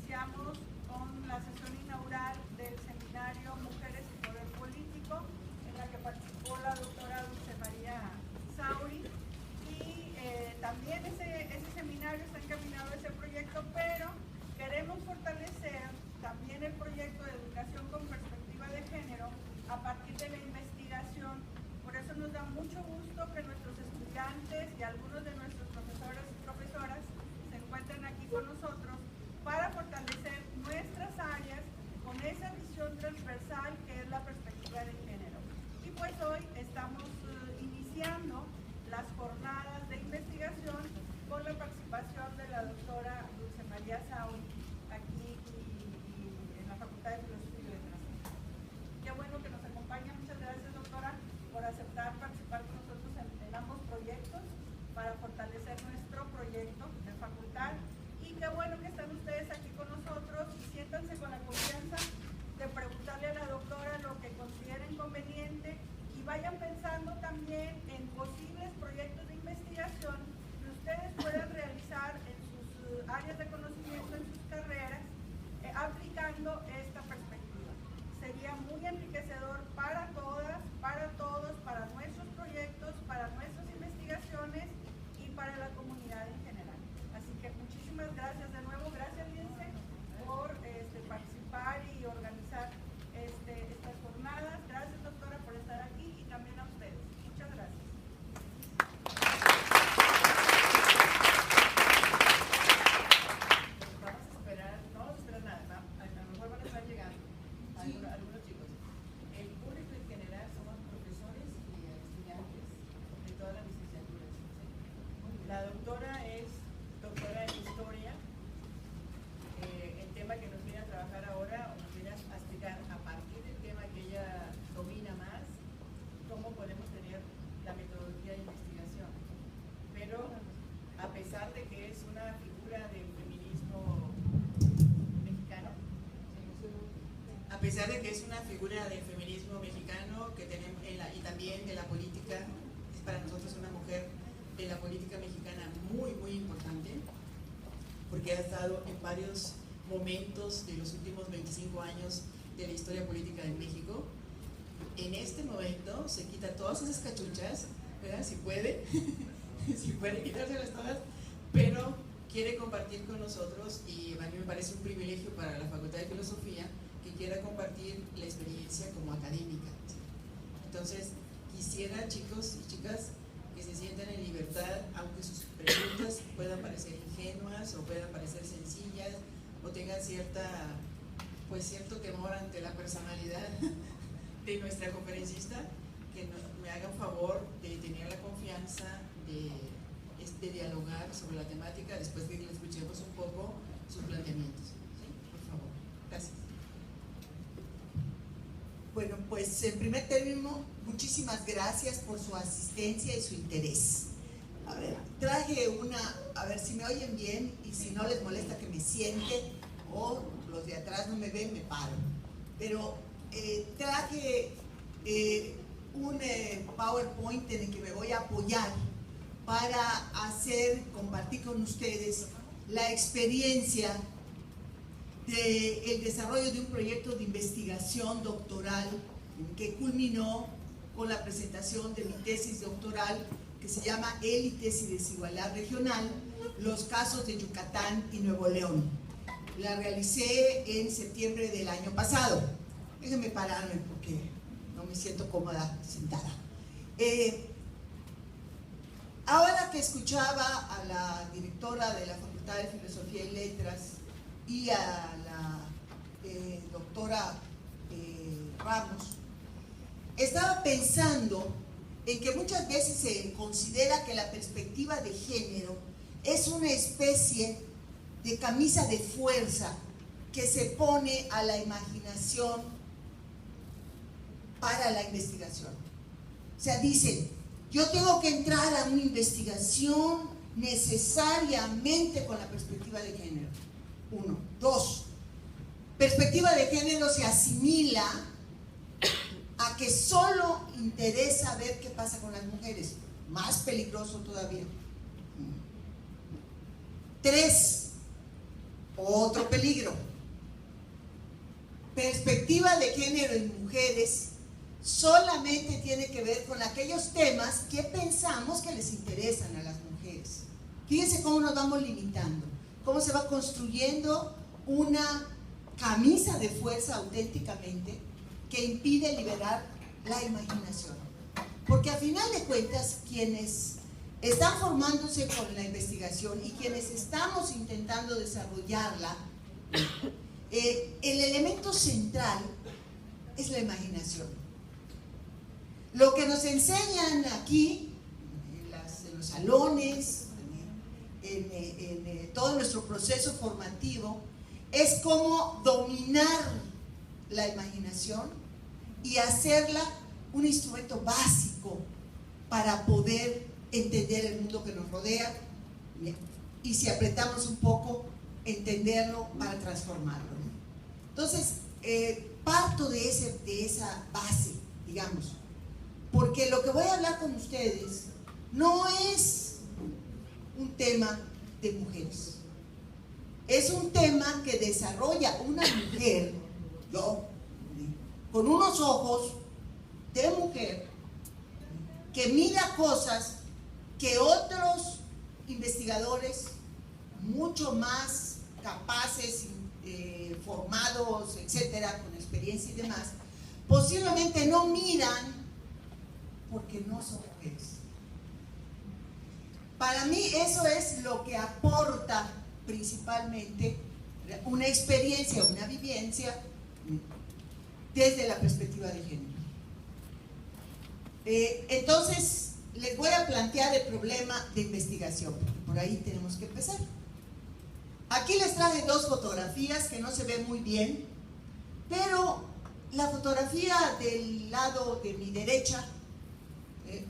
iniciamos con la sesión inaugural del seminario Mujeres y Poder Político, en la que participó la doctora Dulce María Sauri, y también ese seminario está encaminado a ese proyecto, pero queremos fortalecer también el proyecto de educación con perspectiva de género a partir de la investigación. Por eso nos da mucho gusto que nuestros estudiantes y algunos de nuestros profesores y profesoras se encuentren aquí con nosotros para fortalecer nuestras áreas con esa visión transversal que es la perspectiva de género. Y pues hoy estamos iniciando las jornadas de investigación con la participación de la doctora Dulce María Sauri aquí y en la Facultad de Filosofía y Letras. Qué bueno que nos acompaña. Muchas gracias, doctora, por aceptar participar con nosotros en ambos proyectos para fortalecer nuestro proyecto de facultad. Y qué bueno que están ustedes aquí con nosotros y siéntanse con la confianza de preguntarle a la doctora lo que consideren conveniente y vayan pensando también en posibles proyectos de investigación que ustedes puedan realizar en sus áreas de conocimiento, en sus carreras, aplicando esta perspectiva. Sería muy enriquecedor para todas, para todos, para nuestros proyectos, para nuestras investigaciones y para la comunidad en general. Así que muchísimas gracias de nuevo, gracias Lince por participar y organizar estas jornadas. Gracias doctora por estar aquí y también a ustedes. Muchas gracias. Vamos a esperar, no vamos a esperar nada, a lo mejor van a estar llegando algunos chicos. El público en general somos profesores y estudiantes de todas las licenciaturas. La doctora es doctora en historia. El tema que nos viene a trabajar ahora, o nos viene a explicar a partir del tema que ella domina más, cómo podemos tener la metodología de investigación. Pero a pesar de que es una figura del feminismo mexicano, a pesar de que es una figura del feminismo mexicano que tenemos y también de la política, es para nosotros una mujer de la política mexicana muy, muy importante, porque ha estado en varios momentos de los últimos 25 años de la historia política de México. En este momento se quita todas esas cachuchas, ¿verdad? Si puede, si puede quitárselas todas, pero quiere compartir con nosotros, y a mí me parece un privilegio para la Facultad de Filosofía que quiera compartir la experiencia como académica. Entonces, quisiera, chicos y chicas, que se sientan en libertad, aunque sus preguntas puedan parecer ingenuas o puedan parecer sencillas o tengan cierto temor ante la personalidad de nuestra conferencista, que me hagan favor de tener la confianza de dialogar sobre la temática después de que le escuchemos un poco sus planteamientos. ¿Sí? Por favor. Gracias. Bueno, pues en primer término, muchísimas gracias por su asistencia y su interés. A ver, traje a ver si me oyen bien y si no les molesta que me siente o los de atrás no me ven, me paro. Pero traje un PowerPoint en el que me voy a apoyar para compartir con ustedes la experiencia del desarrollo de un proyecto de investigación doctoral que culminó con la presentación de mi tesis doctoral que se llama Élites y Desigualdad Regional, los casos de Yucatán y Nuevo León. La realicé en septiembre del año pasado. Déjenme pararme porque no me siento cómoda sentada. Ahora que escuchaba a la directora de la Facultad de Filosofía y Letras y a la doctora Ramos, estaba pensando en que muchas veces se considera que la perspectiva de género es una especie de camisa de fuerza que se pone a la imaginación para la investigación. O sea, dicen, yo tengo que entrar a una investigación necesariamente con la perspectiva de género. 1. 2. Perspectiva de género se asimila a que solo interesa ver qué pasa con las mujeres. Más peligroso todavía. 3. otro peligro. Perspectiva de género en mujeres solamente tiene que ver con aquellos temas que pensamos que les interesan a las mujeres. Fíjense cómo nos vamos limitando, cómo se va construyendo una camisa de fuerza auténticamente que impide liberar la imaginación. Porque a final de cuentas, quienes están formándose con la investigación y quienes estamos intentando desarrollarla, el elemento central es la imaginación. Lo que nos enseñan aquí, en los salones, en todo nuestro proceso formativo, es cómo dominar la imaginación y hacerla un instrumento básico para poder entender el mundo que nos rodea, y si apretamos un poco, entenderlo para transformarlo. Entonces, parto de esa base, digamos, porque lo que voy a hablar con ustedes no es un tema de mujeres, es un tema que desarrolla una mujer, yo, con unos ojos de mujer, que mira cosas que otros investigadores mucho más capaces, formados, etcétera, con experiencia y demás, posiblemente no miran porque no son mujeres. Para mí eso es lo que aporta principalmente una experiencia, una vivencia desde la perspectiva de género. Entonces, les voy a plantear el problema de investigación, porque por ahí tenemos que empezar. Aquí les traje dos fotografías que no se ven muy bien, pero la fotografía del lado de mi derecha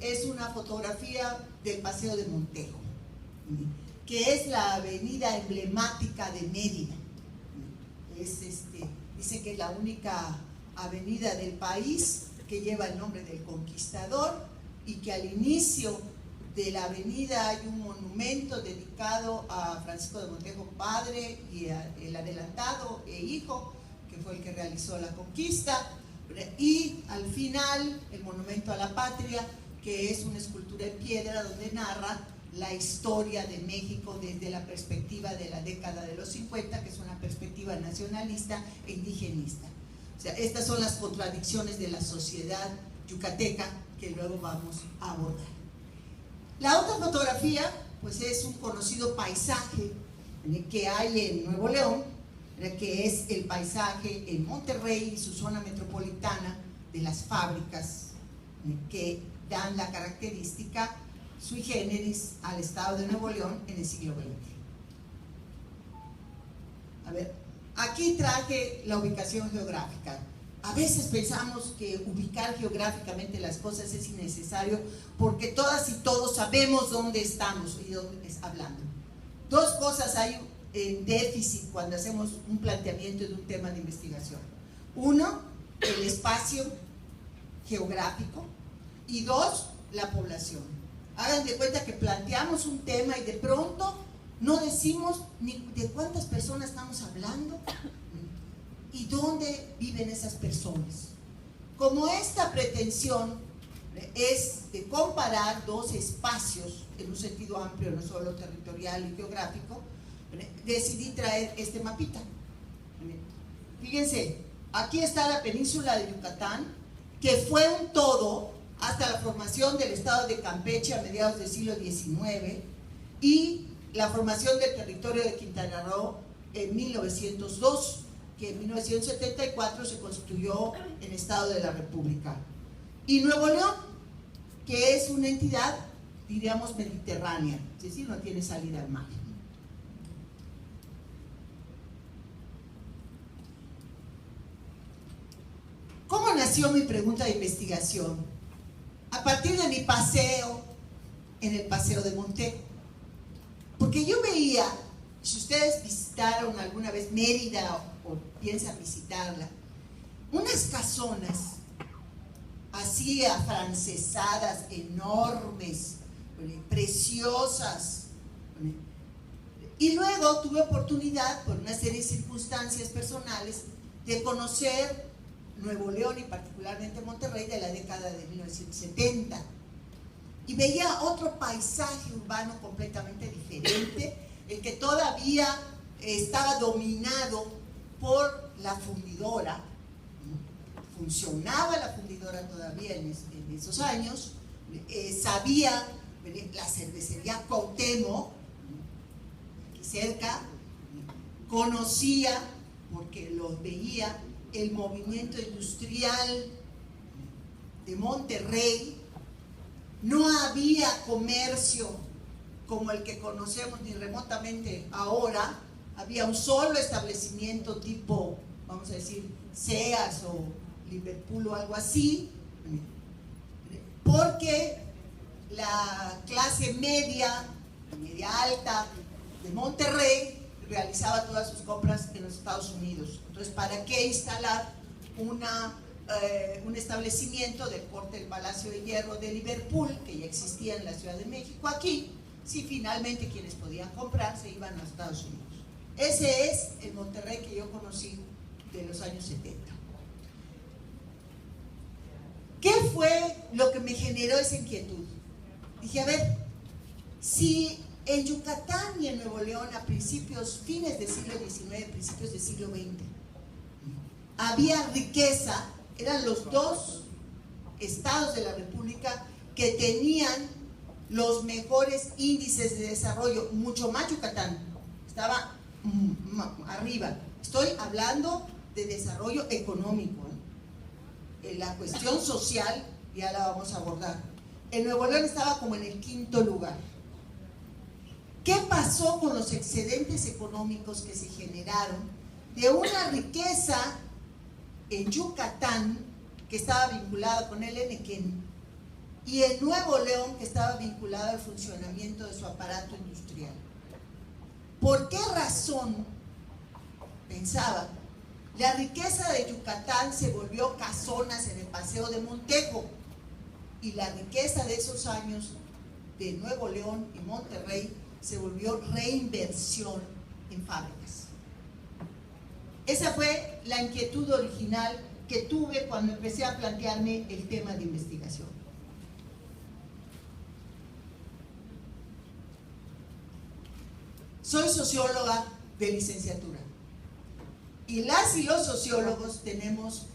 es una fotografía del Paseo de Montejo, que es la avenida emblemática de Mérida. Dice que es la única avenida del país que lleva el nombre del conquistador, y que al inicio de la avenida hay un monumento dedicado a Francisco de Montejo padre y el adelantado e hijo, que fue el que realizó la conquista, y al final el monumento a la patria, que es una escultura en piedra donde narra la historia de México desde la perspectiva de la década de los 50, que es una perspectiva nacionalista e indigenista. O sea, estas son las contradicciones de la sociedad yucateca que luego vamos a abordar. La otra fotografía, pues, es un conocido paisaje que hay en Nuevo León, que es el paisaje en Monterrey y su zona metropolitana de las fábricas que dan la característica sui generis al estado de Nuevo León en el siglo XX. A ver, aquí traje la ubicación geográfica. A veces pensamos que ubicar geográficamente las cosas es innecesario porque todas y todos sabemos dónde estamos y dónde hablando. Dos cosas hay en déficit cuando hacemos un planteamiento de un tema de investigación. Uno, el espacio geográfico, y dos, la población. Hagan de cuenta que planteamos un tema y de pronto no decimos ni de cuántas personas estamos hablando y dónde viven esas personas. Como esta pretensión es de comparar dos espacios en un sentido amplio, no solo territorial y geográfico, decidí traer este mapita. Fíjense, aquí está la península de Yucatán, que fue un todo hasta la formación del estado de Campeche a mediados del siglo XIX y la formación del territorio de Quintana Roo en 1902, que en 1974 se constituyó en Estado de la República. Y Nuevo León, que es una entidad, diríamos, mediterránea, es decir, no tiene salida al mar. ¿Cómo nació mi pregunta de investigación? A partir de mi paseo en el Paseo de Montejo. Porque yo veía, si ustedes visitaron alguna vez Mérida o piensan visitarla, unas casonas así afrancesadas, enormes, preciosas, Y luego tuve oportunidad, por una serie de circunstancias personales, de conocer Nuevo León y particularmente Monterrey de la década de 1970. Y veía otro paisaje urbano completamente diferente, el que todavía estaba dominado por la fundidora. Funcionaba la fundidora todavía en esos años. Sabía la cervecería Cuauhtémoc, aquí cerca, conocía, porque los veía, el movimiento industrial de Monterrey. No había comercio como el que conocemos ni remotamente ahora. Había un solo establecimiento tipo, vamos a decir, Sears o Liverpool o algo así, porque la clase media alta de Monterrey realizaba todas sus compras en los Estados Unidos. Entonces, ¿para qué instalar un establecimiento del porte del Palacio de Hierro de Liverpool, que ya existía en la Ciudad de México, aquí, si finalmente quienes podían comprar se iban a Estados Unidos? Ese es el Monterrey que yo conocí de los años 70. ¿Qué fue lo que me generó esa inquietud? Dije, a ver, si en Yucatán y en Nuevo León a fines del siglo XIX, principios del siglo XX, había riqueza, eran los dos estados de la República que tenían los mejores índices de desarrollo, mucho más Yucatán, estaba arriba. Estoy hablando de desarrollo económico, la cuestión social ya la vamos a abordar. En Nuevo León estaba como en el 5º lugar. ¿Qué pasó con los excedentes económicos que se generaron de una riqueza en Yucatán que estaba vinculada con el Enequén y en Nuevo León que estaba vinculada al funcionamiento de su aparato industrial? ¿Por qué razón, pensaba, la riqueza de Yucatán se volvió casonas en el Paseo de Montejo y la riqueza de esos años de Nuevo León y Monterrey se volvió reinversión en fábricas? Esa fue la inquietud original que tuve cuando empecé a plantearme el tema de investigación. Soy socióloga de licenciatura y las y los sociólogos tenemos,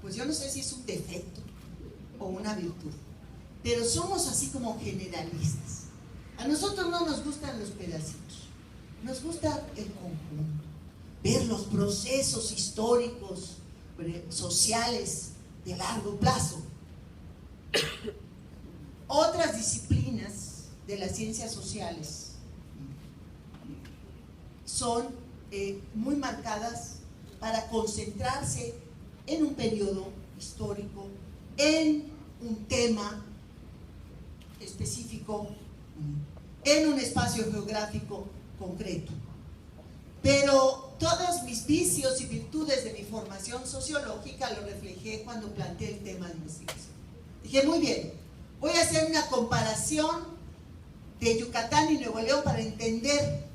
pues yo no sé si es un defecto o una virtud, pero somos así como generalistas. A nosotros no nos gustan los pedacitos, nos gusta el conjunto, ver los procesos históricos, sociales de largo plazo. Otras disciplinas de las ciencias sociales son muy marcadas para concentrarse en un periodo histórico, en un tema específico, en un espacio geográfico concreto. Pero todos mis vicios y virtudes de mi formación sociológica lo reflejé cuando planteé el tema de investigación. Dije, muy bien, voy a hacer una comparación de Yucatán y Nuevo León para entender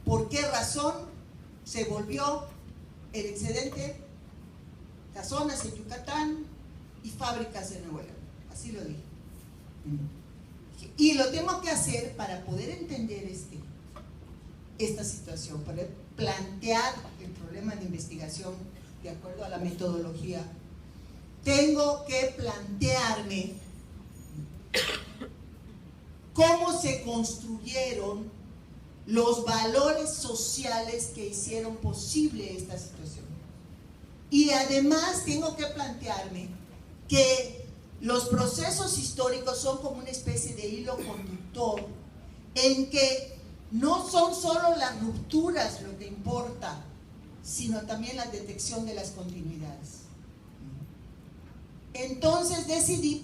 por qué razón se volvió el excedente casonas en Yucatán y fábricas en Nuevo León. Así lo dije. Y lo tengo que hacer para poder entender esta situación, para plantear el problema de investigación de acuerdo a la metodología. Tengo que plantearme cómo se construyeron los valores sociales que hicieron posible esta situación. Y además tengo que plantearme que los procesos históricos son como una especie de hilo conductor en que no son solo las rupturas lo que importa, sino también la detección de las continuidades. Entonces decidí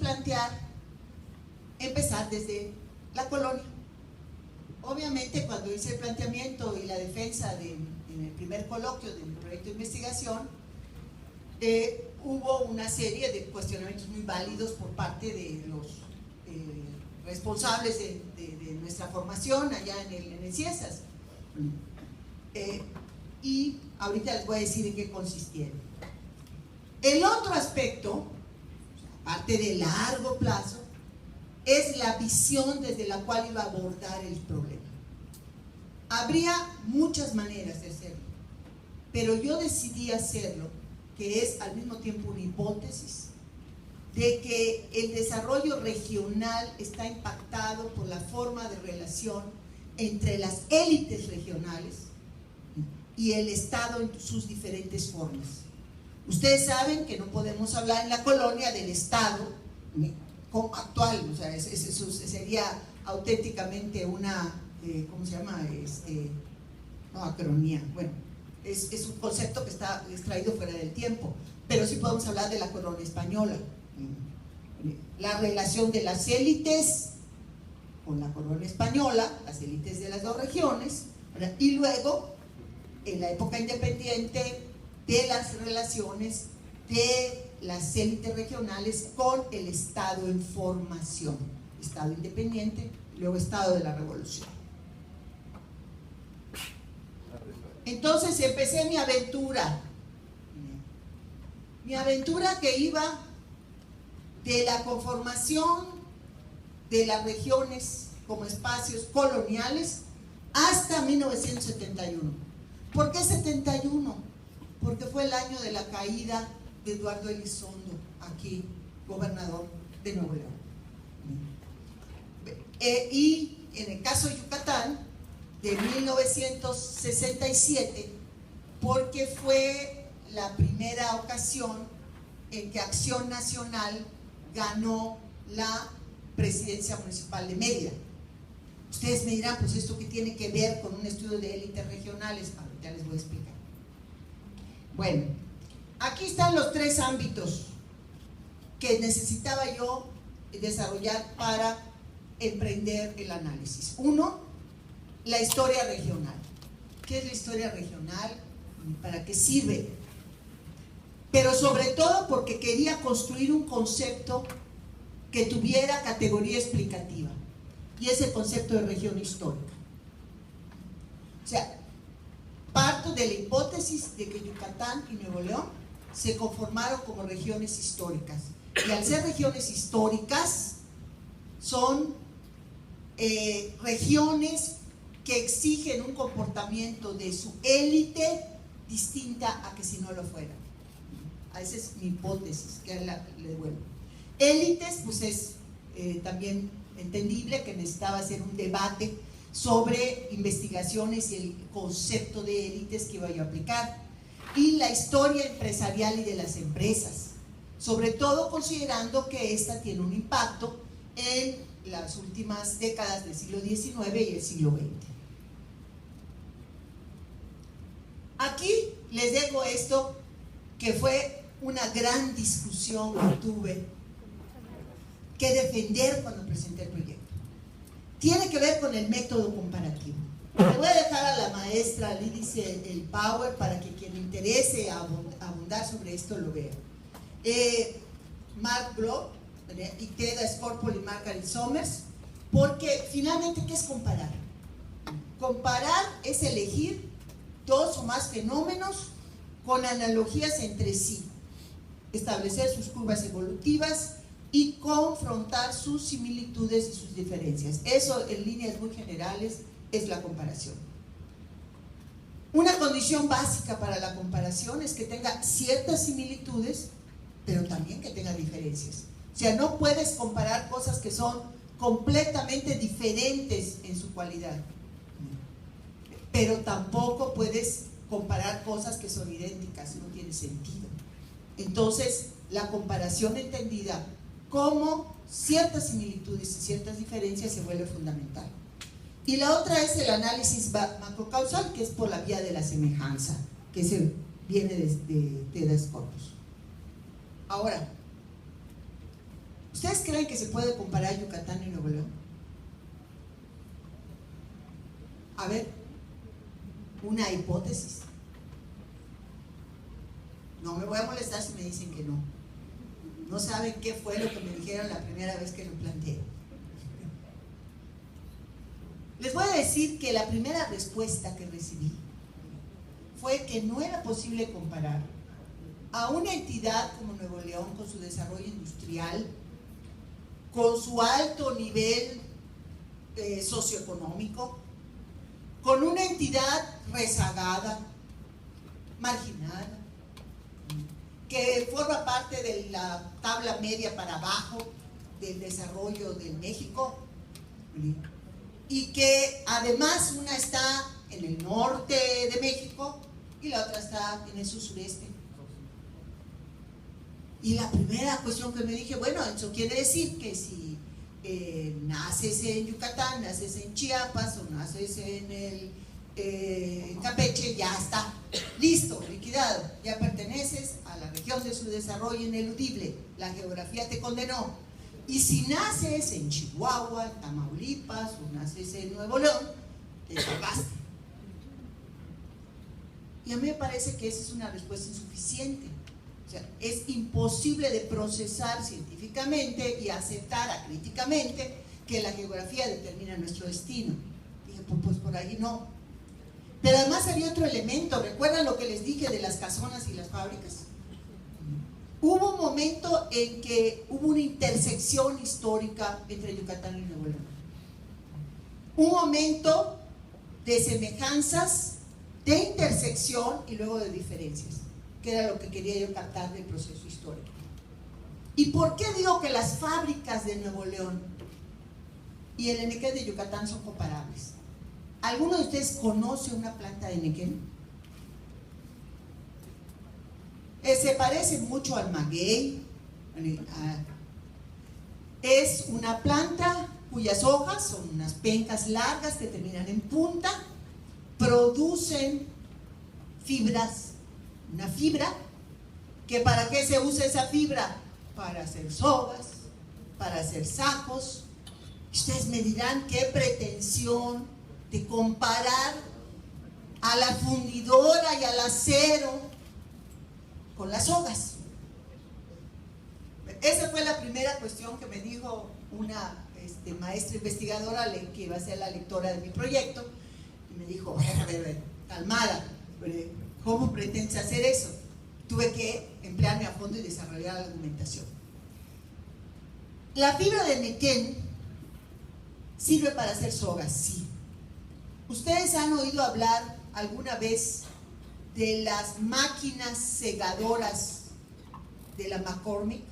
empezar desde la colonia. Obviamente, cuando hice el planteamiento y la defensa en el primer coloquio del proyecto de investigación, hubo una serie de cuestionamientos muy válidos por parte de los responsables de nuestra formación allá en el CIESAS. Y ahorita les voy a decir en qué consistieron. El otro aspecto, aparte de largo plazo, es la visión desde la cual iba a abordar el problema. Habría muchas maneras de hacerlo, pero yo decidí hacerlo, que es al mismo tiempo una hipótesis, de que el desarrollo regional está impactado por la forma de relación entre las élites regionales y el Estado en sus diferentes formas. Ustedes saben que no podemos hablar en la colonia del Estado como actual, o sea, eso sería auténticamente una, ¿cómo se llama? No, acronía, bueno, es un concepto que está extraído fuera del tiempo, pero sí podemos hablar de la corona española, la relación de las élites con la corona española, las élites de las dos regiones, ¿verdad? Y luego, en la época independiente, de las relaciones de las élites regionales con el Estado en formación, Estado independiente, luego Estado de la Revolución. Entonces empecé mi aventura que iba de la conformación de las regiones como espacios coloniales hasta 1971. ¿Por qué 71? Porque fue el año de la caída de Eduardo Elizondo, aquí, gobernador de Nuevo León. Y en el caso de Yucatán, de 1967, porque fue la primera ocasión en que Acción Nacional ganó la presidencia municipal de Mérida. Ustedes me dirán, pues esto qué tiene que ver con un estudio de élites regionales. Ya les voy a explicar. Bueno, aquí están los tres ámbitos que necesitaba yo desarrollar para emprender el análisis. Uno, la historia regional. ¿Qué es la historia regional? ¿Para qué sirve? Pero sobre todo porque quería construir un concepto que tuviera categoría explicativa, y es el concepto de región histórica. O sea, parto de la hipótesis de que Yucatán y Nuevo León se conformaron como regiones históricas, y al ser regiones históricas son regiones que exigen un comportamiento de su élite distinta a que si no lo fuera. Esa es mi hipótesis, que le devuelvo. Élites, pues es también entendible que necesitaba hacer un debate sobre investigaciones y el concepto de élites que iba yo a aplicar, y la historia empresarial y de las empresas, sobre todo considerando que esta tiene un impacto en las últimas décadas del siglo XIX y el siglo XX. Aquí les dejo esto, que fue una gran discusión que tuve que defender cuando presenté el proyecto. Tiene que ver con el método comparativo. Le voy a dejar a la maestra Lídice el power para que quien le interese abundar sobre esto lo vea. Mark Bloch, Icteda Scorpol y Margaret Somers, porque finalmente, ¿qué es comparar? Comparar es elegir dos o más fenómenos con analogías entre sí, establecer sus curvas evolutivas y confrontar sus similitudes y sus diferencias. Eso, en líneas muy generales, es la comparación. Una condición básica para la comparación es que tenga ciertas similitudes, pero también que tenga diferencias. O sea, no puedes comparar cosas que son completamente diferentes en su cualidad, pero tampoco puedes comparar cosas que son idénticas, no tiene sentido. Entonces, la comparación entendida como ciertas similitudes y ciertas diferencias se vuelve fundamental. Y la otra es el análisis macrocausal, que es por la vía de la semejanza, que viene de Tedas Corpus. Ahora, ¿ustedes creen que se puede comparar Yucatán y Nuevo León? A ver, una hipótesis. No me voy a molestar si me dicen que no. No saben qué fue lo que me dijeron la primera vez que lo planteé. Les voy a decir que la primera respuesta que recibí fue que no era posible comparar a una entidad como Nuevo León, con su desarrollo industrial, con su alto nivel socioeconómico, con una entidad rezagada, marginada, que forma parte de la tabla media para abajo del desarrollo de México, y que además una está en el norte de México y la otra está en el sureste. Y la primera cuestión que me dije, bueno, eso quiere decir que si naces en Yucatán, naces en Chiapas o naces en Campeche, ya está, listo, liquidado, ya perteneces a la región de su desarrollo ineludible, la geografía te condenó. Y si naces en Chihuahua, Tamaulipas o naces en Nuevo León, te salvaste. Y a mí me parece que esa es una respuesta insuficiente. O sea, es imposible de procesar científicamente y aceptar acríticamente que la geografía determina nuestro destino. Dije, pues por ahí no. Pero además había otro elemento. ¿Recuerdan lo que les dije de las casonas y las fábricas? Hubo un momento en que hubo una intersección histórica entre Yucatán y Nuevo León. Un momento de semejanzas, de intersección y luego de diferencias, que era lo que quería yo captar del proceso histórico. ¿Y por qué digo que las fábricas de Nuevo León y el enequén de Yucatán son comparables? ¿Alguno de ustedes conoce una planta de enequén? Se parece mucho al maguey. Es una planta cuyas hojas son unas pencas largas que terminan en punta, producen fibras. Una fibra, que ¿para qué se usa esa fibra? Para hacer sogas, para hacer sacos. Ustedes me dirán qué pretensión de comparar a la fundidora y al acero con las sogas. Esa fue la primera cuestión que me dijo una maestra investigadora que iba a ser la lectora de mi proyecto, y me dijo, a ver, calmada, ¿cómo pretendes hacer eso? Tuve que emplearme a fondo y desarrollar la argumentación. La fibra de enequén sirve para hacer sogas, sí. ¿Ustedes han oído hablar alguna vez de las máquinas segadoras de la McCormick?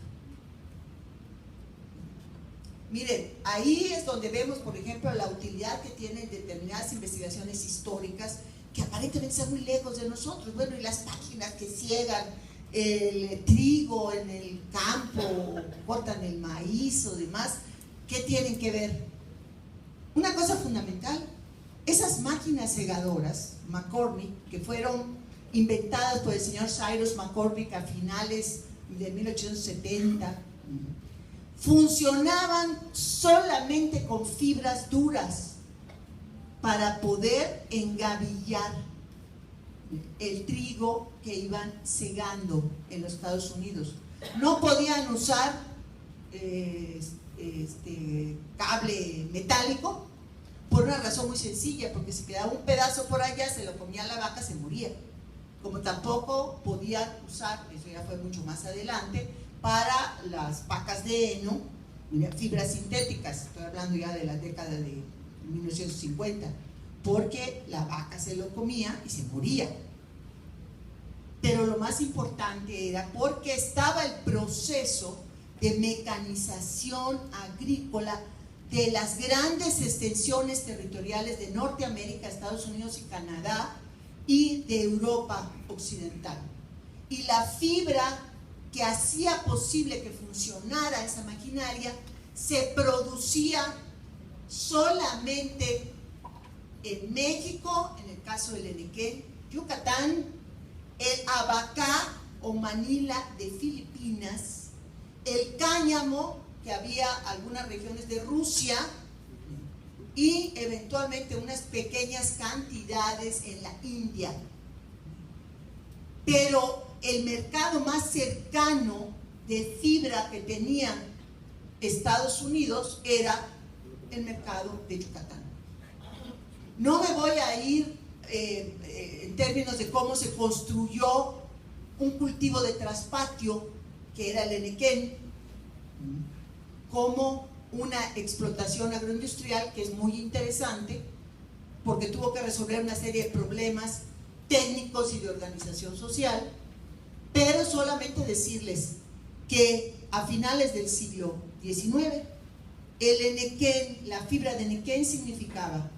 Miren, ahí es donde vemos, por ejemplo, la utilidad que tienen determinadas investigaciones históricas que aparentemente están muy lejos de nosotros. Bueno, y las máquinas que ciegan el trigo en el campo, cortan el maíz o demás, ¿qué tienen que ver? Una cosa fundamental, esas máquinas segadoras McCormick, que fueron inventadas por el señor Cyrus McCormick a finales de 1870, funcionaban solamente con fibras duras para poder engavillar el trigo que iban segando en los Estados Unidos. No podían usar cable metálico por una razón muy sencilla, porque si quedaba un pedazo por allá, se lo comía la vaca, se moría. Como tampoco podían usar, eso ya fue mucho más adelante, para las pacas de heno, fibras sintéticas. Estoy hablando ya de la década de 1950, porque la vaca se lo comía y se moría. Pero lo más importante era porque estaba el proceso de mecanización agrícola de las grandes extensiones territoriales de Norteamérica, Estados Unidos y Canadá, y de Europa occidental. Y la fibra que hacía posible que funcionara esa maquinaria se producía solamente en México, en el caso del enequén, Yucatán, el abacá o Manila de Filipinas, el cáñamo, que había algunas regiones de Rusia, y eventualmente unas pequeñas cantidades en la India. Pero el mercado más cercano de fibra que tenían Estados Unidos era el mercado de Yucatán. No me voy a ir en términos de cómo se construyó un cultivo de traspatio, que era el henequén, como una explotación agroindustrial que es muy interesante, porque tuvo que resolver una serie de problemas técnicos y de organización social, pero solamente decirles que a finales del siglo XIX, el henequén, la fibra de henequén significaba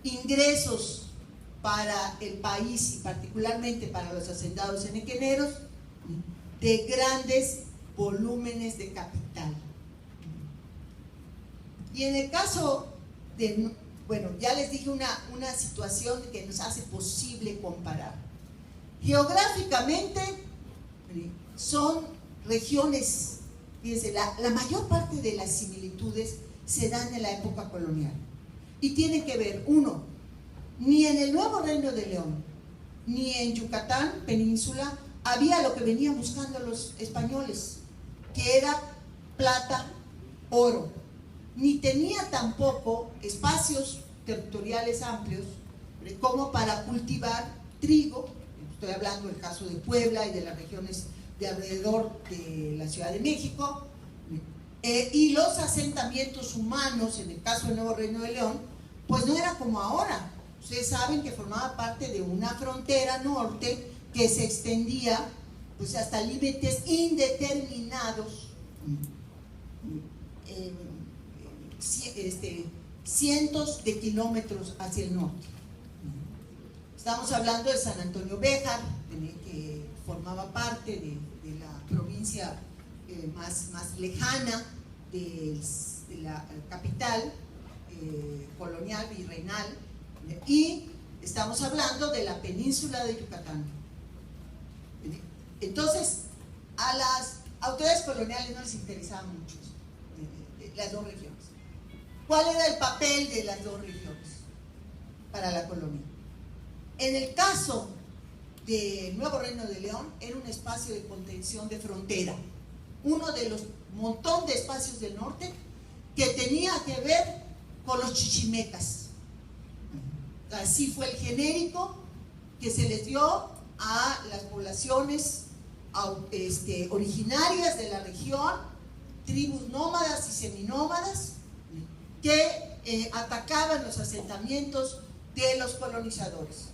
ingresos para el país y particularmente para los hacendados henequeneros de grandes volúmenes de capital. Y en el caso de, bueno, ya les dije una situación que nos hace posible comparar. Geográficamente son regiones, fíjense, la mayor parte de las similitudes se dan en la época colonial y tienen que ver, uno, ni en el Nuevo Reino de León ni en Yucatán, península, había lo que venían buscando los españoles, que era plata, oro, ni tenía tampoco espacios territoriales amplios como para cultivar trigo. Estoy hablando del caso de Puebla y de las regiones de alrededor de la Ciudad de México, y los asentamientos humanos, en el caso del Nuevo Reino de León, pues no era como ahora. Ustedes saben que formaba parte de una frontera norte que se extendía pues hasta límites indeterminados, cientos de kilómetros hacia el norte. Estamos hablando de San Antonio Béjar, que formaba parte de la provincia más lejana de la capital colonial, virreinal, y estamos hablando de la península de Yucatán. Entonces, a las autoridades coloniales no les interesaba mucho las dos regiones. ¿Cuál era el papel de las dos regiones para la colonia? En el caso del Nuevo Reino de León, era un espacio de contención de frontera, uno de los montón de espacios del norte que tenía que ver con los chichimecas. Así fue el genérico que se les dio a las poblaciones originarias de la región, tribus nómadas y seminómadas, que atacaban los asentamientos de los colonizadores.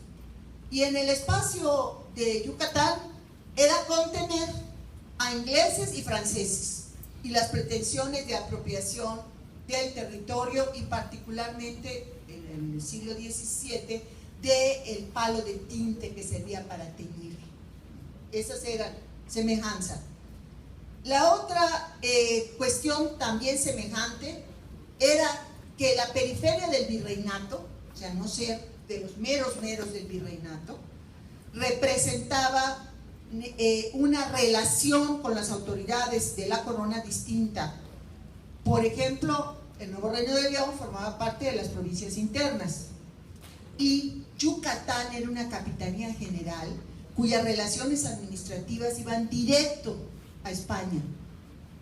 Y en el espacio de Yucatán era contener a ingleses y franceses y las pretensiones de apropiación del territorio, y particularmente en el siglo XVII del palo de tinte que servía para teñir. Esas eran semejanzas. La otra cuestión también semejante era que la periferia del virreinato, o sea, no ser de los meros del virreinato, representaba una relación con las autoridades de la corona distinta. Por ejemplo, el Nuevo Reino de León formaba parte de las provincias internas y Yucatán era una capitanía general cuyas relaciones administrativas iban directo a España.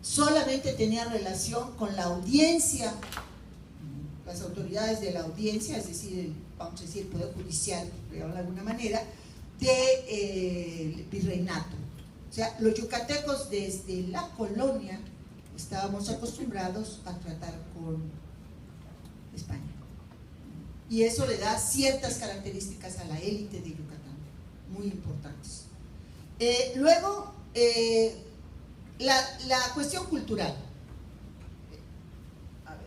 Solamente tenía relación con la audiencia, las autoridades de la audiencia, es decir, vamos a decir, el Poder Judicial, de alguna manera, del virreinato. O sea, los yucatecos desde la colonia estábamos acostumbrados a tratar con España. Y eso le da ciertas características a la élite de Yucatán, muy importantes. Luego, la cuestión cultural. A ver.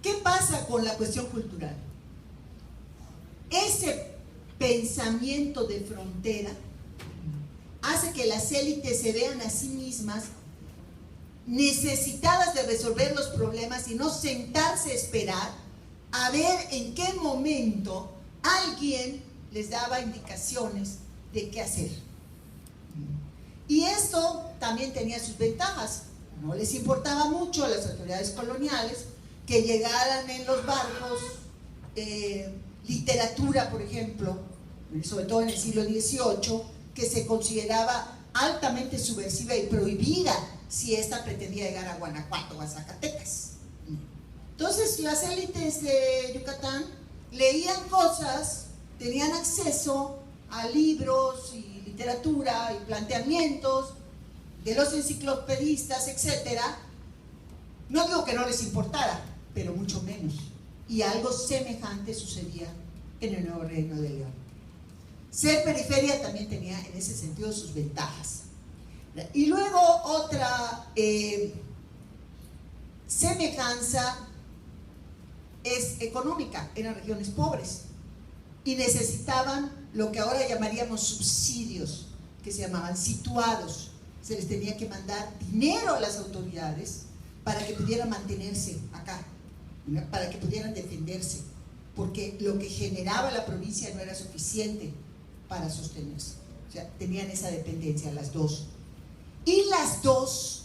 ¿Qué pasa con la cuestión cultural? Ese pensamiento de frontera hace que las élites se vean a sí mismas necesitadas de resolver los problemas y no sentarse a esperar a ver en qué momento alguien les daba indicaciones de qué hacer. Y esto también tenía sus ventajas. No les importaba mucho a las autoridades coloniales que llegaran en los barcos literatura, por ejemplo, sobre todo en el siglo XVIII, que se consideraba altamente subversiva y prohibida si ésta pretendía llegar a Guanajuato o a Zacatecas. Entonces las élites de Yucatán leían cosas, tenían acceso a libros y literatura y planteamientos de los enciclopedistas, etcétera. No digo que no les importara, pero mucho menos. Y algo semejante sucedía en el Nuevo Reino de León. Ser periferia también tenía en ese sentido sus ventajas. Y luego otra semejanza es económica. Eran regiones pobres y necesitaban lo que ahora llamaríamos subsidios, que se llamaban situados. Se les tenía que mandar dinero a las autoridades para que pudieran mantenerse acá, para que pudieran defenderse, porque lo que generaba la provincia no era suficiente para sostenerse. O sea, tenían esa dependencia las dos. Y las dos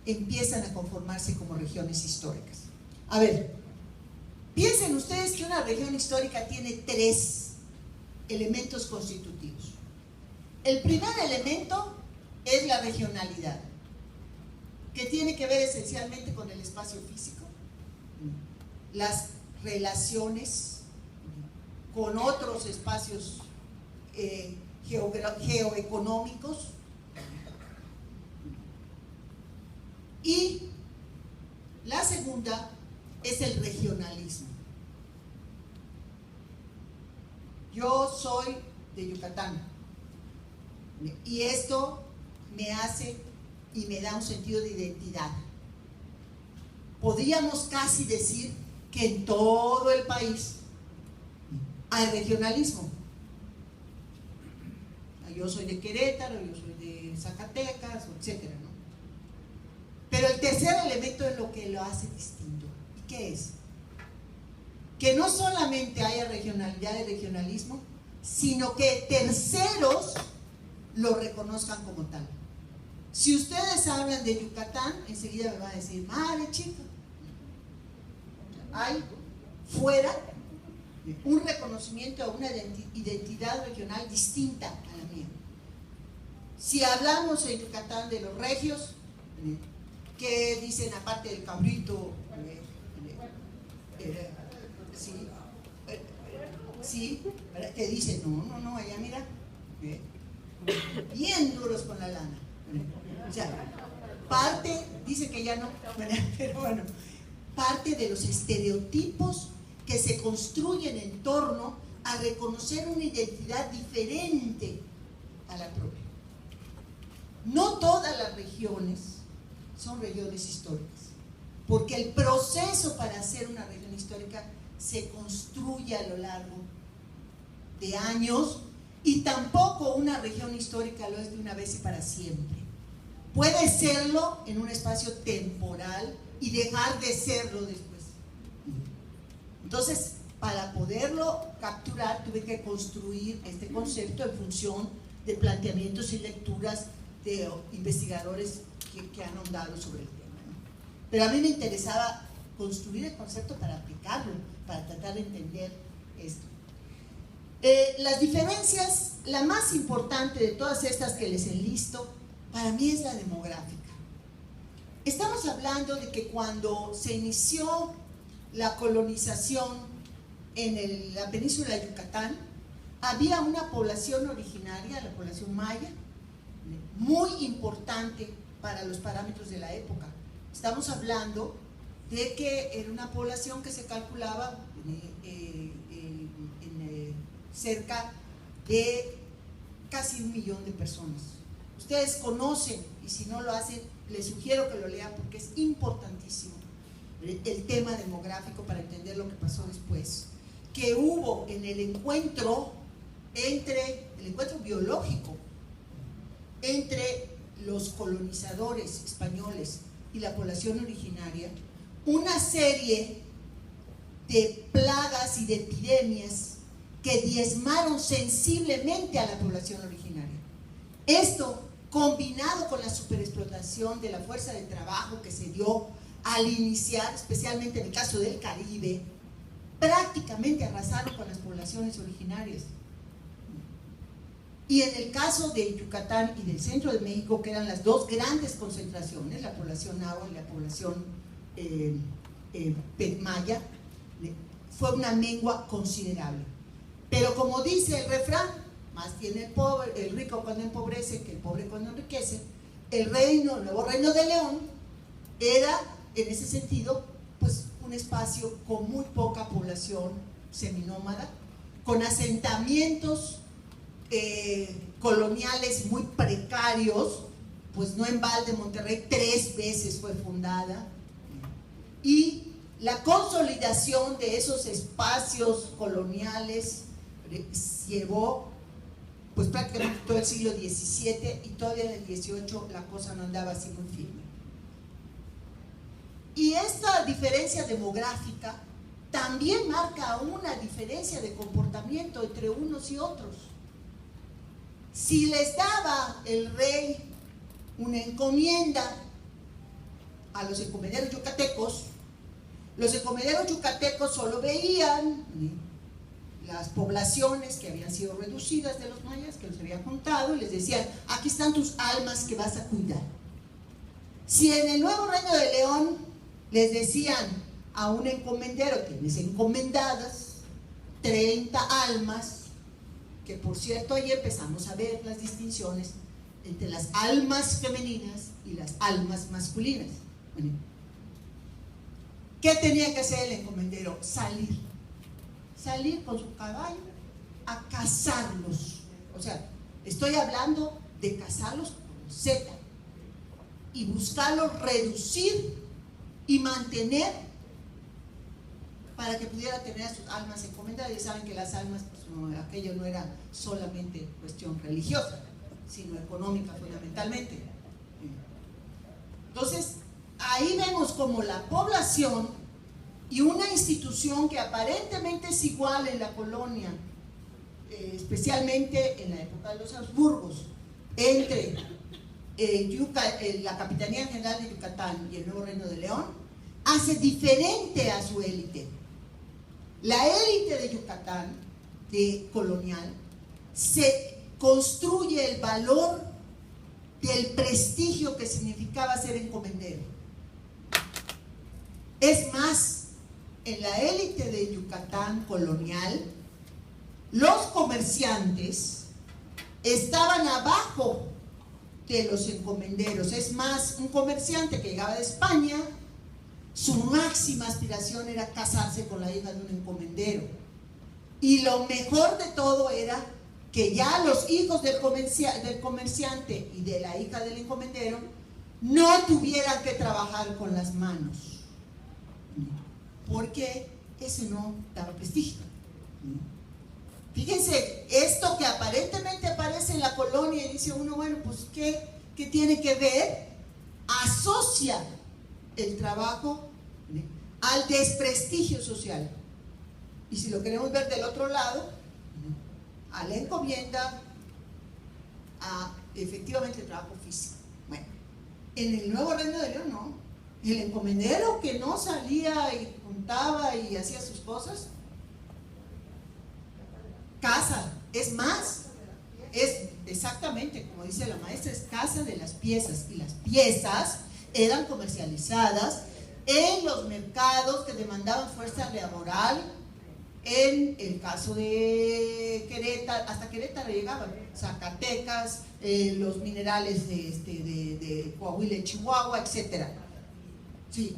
empiezan a conformarse como regiones históricas. A ver, piensen ustedes que una región histórica tiene 3 elementos constitutivos. El primer elemento es la regionalidad, que tiene que ver esencialmente con el espacio físico, las relaciones con otros espacios geoeconómicos, y la segunda es el regionalismo. Yo soy de Yucatán y esto me hace y me da un sentido de identidad. Podríamos casi decir que en todo el país hay regionalismo. Yo soy de Querétaro, yo soy de Zacatecas, etcétera, ¿no? Pero el tercer elemento es lo que lo hace distinto. ¿Y qué es? Que no solamente haya regionalidad y regionalismo, sino que terceros lo reconozcan como tal. Si ustedes hablan de Yucatán, enseguida me van a decir, madre chica, hay fuera un reconocimiento a una identidad regional distinta a la mía. Si hablamos en Yucatán de los regios, ¿qué dicen aparte del cabrito? Sí, que dicen, no, allá mira, bien duros con la lana. O sea, parte, dice que ya no, pero bueno, parte de los estereotipos que se construyen en torno a reconocer una identidad diferente a la propia. No todas las regiones son regiones históricas, porque el proceso para hacer una región histórica se construye a lo largo de años, y tampoco una región histórica lo es de una vez y para siempre. Puede serlo en un espacio temporal y dejar de serlo después. Entonces, para poderlo capturar, tuve que construir este concepto en función de planteamientos y lecturas de investigadores que han ahondado sobre el tema, ¿no? Pero a mí me interesaba construir el concepto para aplicarlo, para tratar de entender esto. Las diferencias, la más importante de todas estas que les enlisto, para mí es la demográfica. Estamos hablando de que cuando se inició la colonización en la península de Yucatán, había una población originaria, la población maya, muy importante para los parámetros de la época. Estamos hablando de que era una población que se calculaba cerca de casi 1 millón de personas. Ustedes conocen, y si no lo hacen, les sugiero que lo lean porque es importantísimo el tema demográfico para entender lo que pasó después. Que hubo en el encuentro biológico entre los colonizadores españoles y la población originaria, una serie de plagas y de epidemias que diezmaron sensiblemente a la población originaria. Esto, combinado con la superexplotación de la fuerza de trabajo que se dio al iniciar, especialmente en el caso del Caribe, prácticamente arrasaron con las poblaciones originarias. Y en el caso de Yucatán y del centro de México, que eran las dos grandes concentraciones, la población náhuatl y la población maya, fue una mengua considerable. Pero como dice el refrán, más tiene el rico cuando empobrece que el pobre cuando enriquece. El nuevo reino de León era, en ese sentido, pues un espacio con muy poca población seminómada, con asentamientos coloniales muy precarios, pues no en balde Monterrey 3 veces fue fundada, y la consolidación de esos espacios coloniales llevó pues prácticamente todo el siglo XVII, y todavía en el XVIII la cosa no andaba así muy firme. Y esta diferencia demográfica también marca una diferencia de comportamiento entre unos y otros. Si les daba el rey una encomienda a los encomenderos yucatecos, los encomenderos yucatecos solo veían las poblaciones que habían sido reducidas de los mayas, que los habían juntado, y les decían: aquí están tus almas que vas a cuidar. Si en el nuevo reino de León les decían a un encomendero: tienes encomendadas 30 almas, que por cierto ahí empezamos a ver las distinciones entre las almas femeninas y las almas masculinas. Bueno, ¿qué tenía que hacer el encomendero? Salir con su caballo a cazarlos. O sea, estoy hablando de cazarlos con Z, y buscarlos reducir y mantener para que pudiera tener a sus almas encomendadas. Y saben que las almas, pues no, aquello no era solamente cuestión religiosa, sino económica fundamentalmente. Entonces, ahí vemos como la población y una institución que aparentemente es igual en la colonia, especialmente en la época de los Habsburgos, entre la Capitanía General de Yucatán y el Nuevo Reino de León, hace diferente a su élite. La élite de Yucatán, colonial, se construye el valor del prestigio que significaba ser encomendero. Es más, en la élite de Yucatán colonial, los comerciantes estaban abajo de los encomenderos. Es más, un comerciante que llegaba de España, su máxima aspiración era casarse con la hija de un encomendero. Y lo mejor de todo era que ya los hijos del comerciante y de la hija del encomendero no tuvieran que trabajar con las manos, porque ese no daba prestigio. Fíjense, esto que aparentemente aparece en la colonia, y dice uno, bueno, pues ¿qué tiene que ver? Asocia el trabajo al desprestigio social. Y si lo queremos ver del otro lado, a la encomienda, a efectivamente el trabajo físico. Bueno, en el Nuevo Reino de León no. El encomendero que no salía y juntaba y hacía sus cosas, casa. Es más, es exactamente como dice la maestra, es casa de las piezas. Y las piezas eran comercializadas en los mercados que demandaban fuerza laboral. En el caso de Querétaro, hasta Querétaro llegaban, Zacatecas, los minerales de Coahuila y Chihuahua, etc. Sí.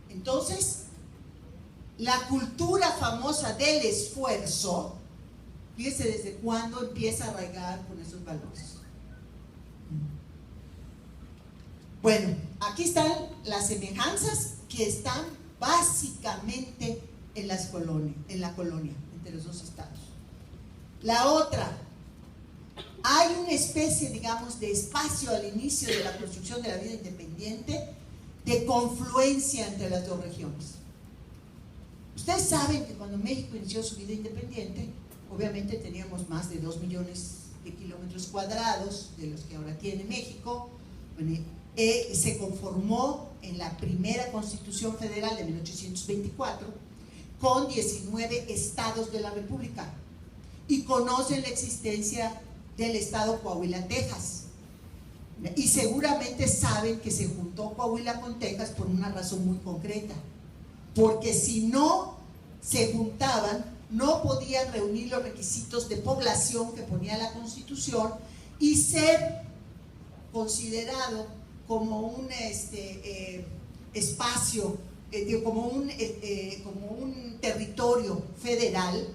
Entonces, la cultura famosa del esfuerzo, fíjese desde cuándo empieza a arraigar con esos valores. Bueno, aquí están las semejanzas que están básicamente en la colonia, entre los dos estados. La otra, hay una especie, digamos, de espacio al inicio de la construcción de la vida independiente, de confluencia entre las dos regiones. Ustedes saben que cuando México inició su vida independiente, obviamente teníamos más de 2 millones de kilómetros cuadrados de los que ahora tiene México. Bueno, se conformó en la primera Constitución Federal de 1824 con 19 estados de la República, y conocen la existencia del estado Coahuila, Texas, y seguramente saben que se juntó Coahuila con Texas por una razón muy concreta, porque si no se juntaban, no podían reunir los requisitos de población que ponía la Constitución y ser considerado como un espacio, como un territorio federal.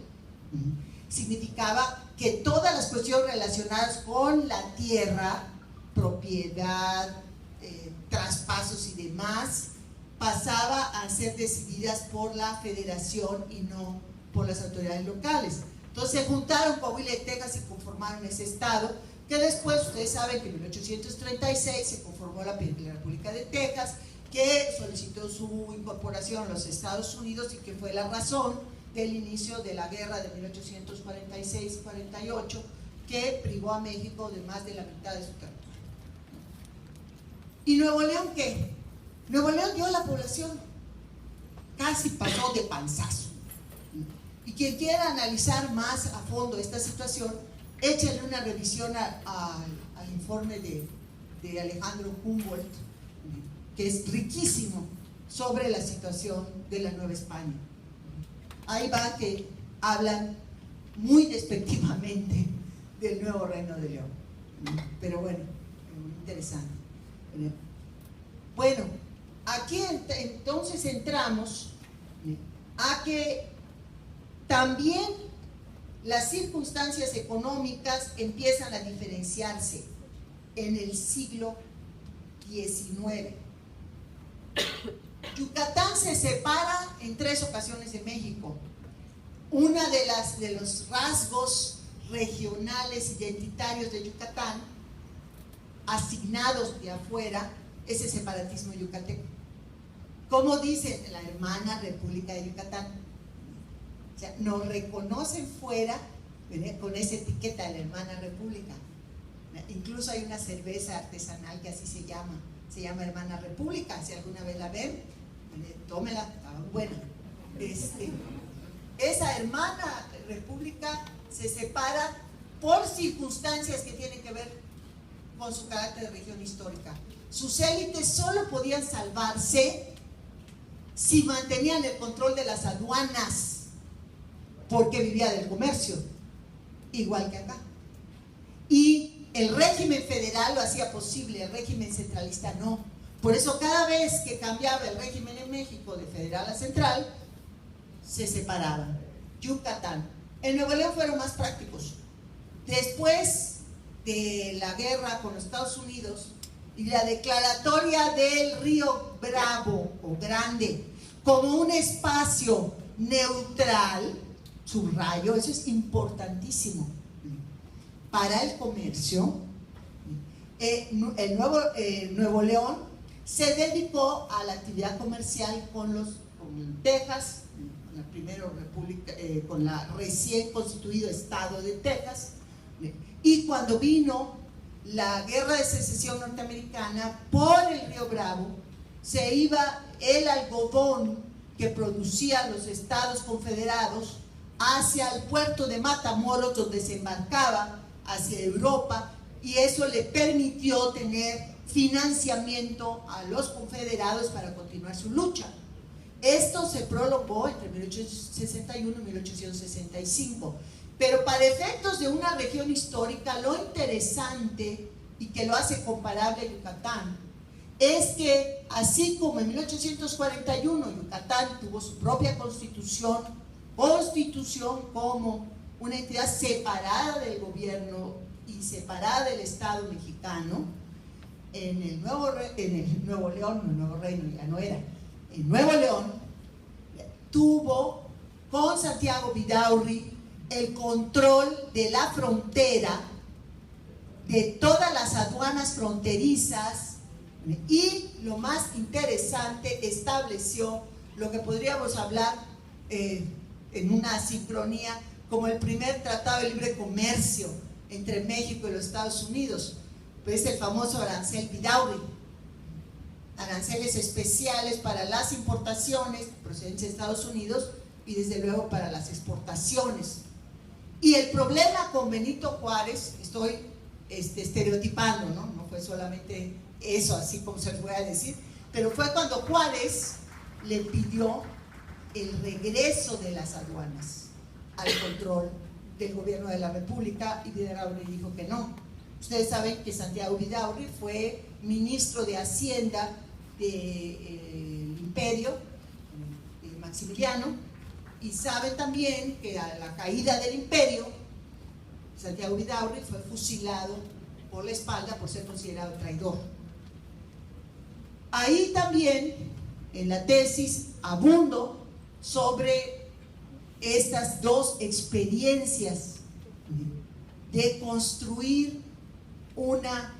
Significaba que todas las cuestiones relacionadas con la tierra, propiedad, traspasos y demás, pasaba a ser decididas por la federación y no por las autoridades locales. Entonces se juntaron Coahuila y Texas y conformaron ese estado, que después ustedes saben que en 1836 se conformó la República de Texas, que solicitó su incorporación a los Estados Unidos y que fue la razón del inicio de la guerra de 1846-48, que privó a México de más de la mitad de su territorio. ¿Y Nuevo León qué? Nuevo León dio a la población, casi pasó de panzazo. Y quien quiera analizar más a fondo esta situación, échale una revisión al informe de Alejandro Humboldt, que es riquísimo sobre la situación de la Nueva España. Ahí va que hablan muy despectivamente del nuevo Reino de León. Pero bueno, interesante. Bueno, aquí entonces entramos a que también las circunstancias económicas empiezan a diferenciarse en el siglo XIX. Yucatán se separa en 3 ocasiones de México. Una de los rasgos regionales identitarios de Yucatán, asignados de afuera, es el separatismo yucateco. Como dice la hermana República de Yucatán, o sea, nos reconocen fuera con esa etiqueta de la hermana República. Incluso hay una cerveza artesanal que así se llama Hermana República. Si alguna vez la ven, tómela, está buena. Esa hermana República se separa por circunstancias que tienen que ver con su carácter de región histórica. Sus élites solo podían salvarse si mantenían el control de las aduanas, porque vivía del comercio, igual que acá. Y el régimen federal lo hacía posible, el régimen centralista no. Por eso cada vez que cambiaba el régimen en México de federal a central, se separaban. Yucatán. En Nuevo León fueron más prácticos. Después de la guerra con los Estados Unidos y la declaratoria del Río Bravo o Grande como un espacio neutral, subrayo, eso es importantísimo para el comercio, Nuevo León se dedicó a la actividad comercial con Texas, con la recién constituido estado de Texas, y cuando vino la guerra de secesión norteamericana por el Río Bravo, se iba el algodón que producían los estados confederados hacia el puerto de Matamoros, donde se embarcaba hacia Europa, y eso le permitió tener financiamiento a los confederados para continuar su lucha. Esto se prolongó entre 1861 y 1865, pero para efectos de una región histórica, lo interesante y que lo hace comparable a Yucatán es que así como en 1841 Yucatán tuvo su propia constitución como una entidad separada del gobierno y separada del Estado mexicano, en el Nuevo León, el Nuevo Reino ya no era, en Nuevo León tuvo con Santiago Vidaurri el control de la frontera, de todas las aduanas fronterizas, y lo más interesante, estableció lo que podríamos hablar en una sincronía como el primer tratado de libre comercio entre México y los Estados Unidos, pues el famoso arancel Vidaurri, aranceles especiales para las importaciones procedentes de Estados Unidos y desde luego para las exportaciones. Y el problema con Benito Juárez, estoy estereotipando, no fue solamente eso, así como se puede decir, pero fue cuando Juárez le pidió el regreso de las aduanas al control del gobierno de la República, y Vidaurri dijo que no. Ustedes saben que Santiago Vidaurri fue ministro de Hacienda del Imperio Maximiliano, y saben también que a la caída del Imperio, Santiago Vidaurri fue fusilado por la espalda por ser considerado traidor. Ahí también, en la tesis, abundo sobre estas dos experiencias de construir una,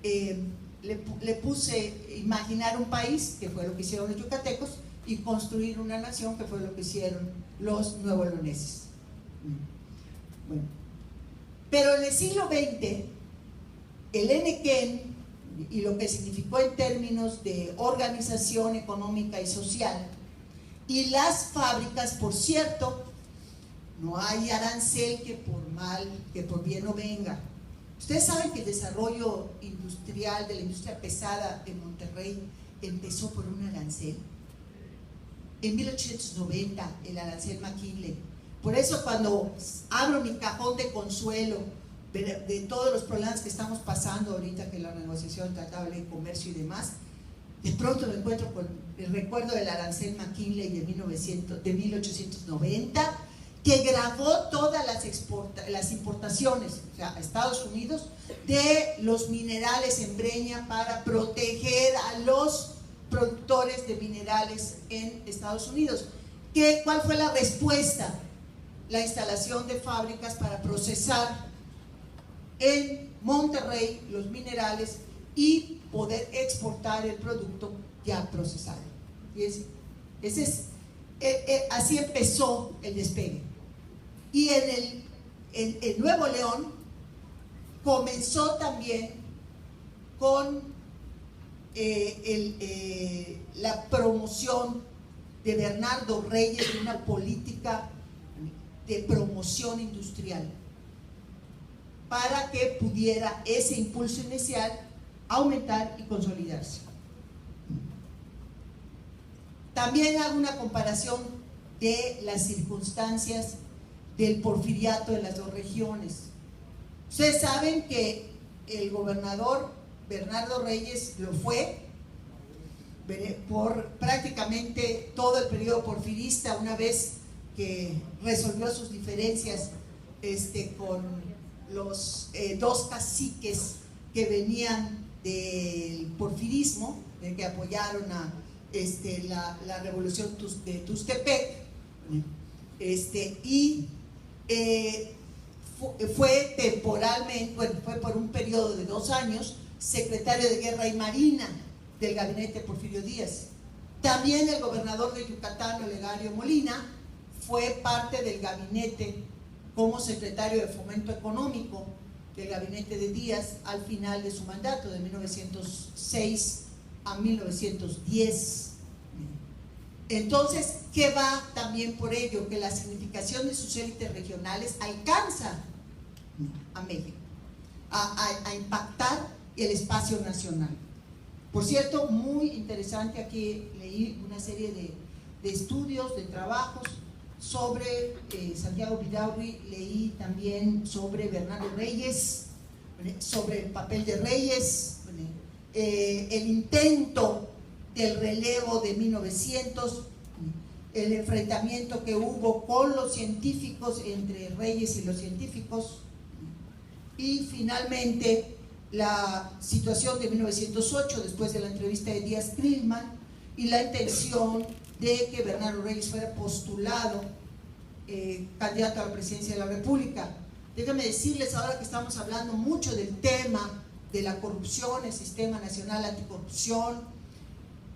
le puse imaginar un país, que fue lo que hicieron los yucatecos, y construir una nación, que fue lo que hicieron los nuevo-leoneses. Bueno, pero en el siglo XX, el Enequén y lo que significó en términos de organización económica y social, y las fábricas, por cierto, no hay arancel que por bien no venga. Ustedes saben que el desarrollo industrial de la industria pesada en Monterrey empezó por un arancel. En 1890, el arancel McKinley. Por eso, cuando abro mi cajón de consuelo de todos los problemas que estamos pasando ahorita, que la negociación tratable de comercio y demás, de pronto me encuentro con el recuerdo del arancel McKinley de 1890, que grabó todas las importaciones, o sea, a Estados Unidos, de los minerales en Breña para proteger a los productores de minerales en Estados Unidos. ¿Cuál fue la respuesta? La instalación de fábricas para procesar en Monterrey los minerales y poder exportar el producto ya procesado. Así empezó el despegue. Y en Nuevo León comenzó también con la promoción de Bernardo Reyes de una política de promoción industrial para que pudiera ese impulso inicial aumentar y consolidarse. También hago una comparación de las circunstancias del porfiriato en las dos regiones. Ustedes saben que el gobernador Bernardo Reyes lo fue por prácticamente todo el periodo porfirista, una vez que resolvió sus diferencias con los dos caciques que venían del porfirismo, que apoyaron a la revolución de Tuxtepec, fue temporalmente, fue por un periodo de 2 años, secretario de Guerra y Marina del gabinete de Porfirio Díaz. También el gobernador de Yucatán, Olegario Molina, fue parte del gabinete como secretario de Fomento Económico del gabinete de Díaz al final de su mandato, de 1906 a 1910. Entonces, ¿qué va también por ello? Que la significación de sus élites regionales alcanza a México, a impactar el espacio nacional. Por cierto, muy interesante, aquí leí una serie de estudios, de trabajos sobre Santiago Vidaurri, leí también sobre Bernardo Reyes, sobre el papel de Reyes, el intento del relevo de 1900, el enfrentamiento que hubo con los científicos, entre Reyes y los científicos, y finalmente la situación de 1908 después de la entrevista de Díaz-Krillman y la intención de que Bernardo Reyes fuera postulado candidato a la presidencia de la República. Déjenme decirles, ahora que estamos hablando mucho del tema de la corrupción, el Sistema Nacional Anticorrupción,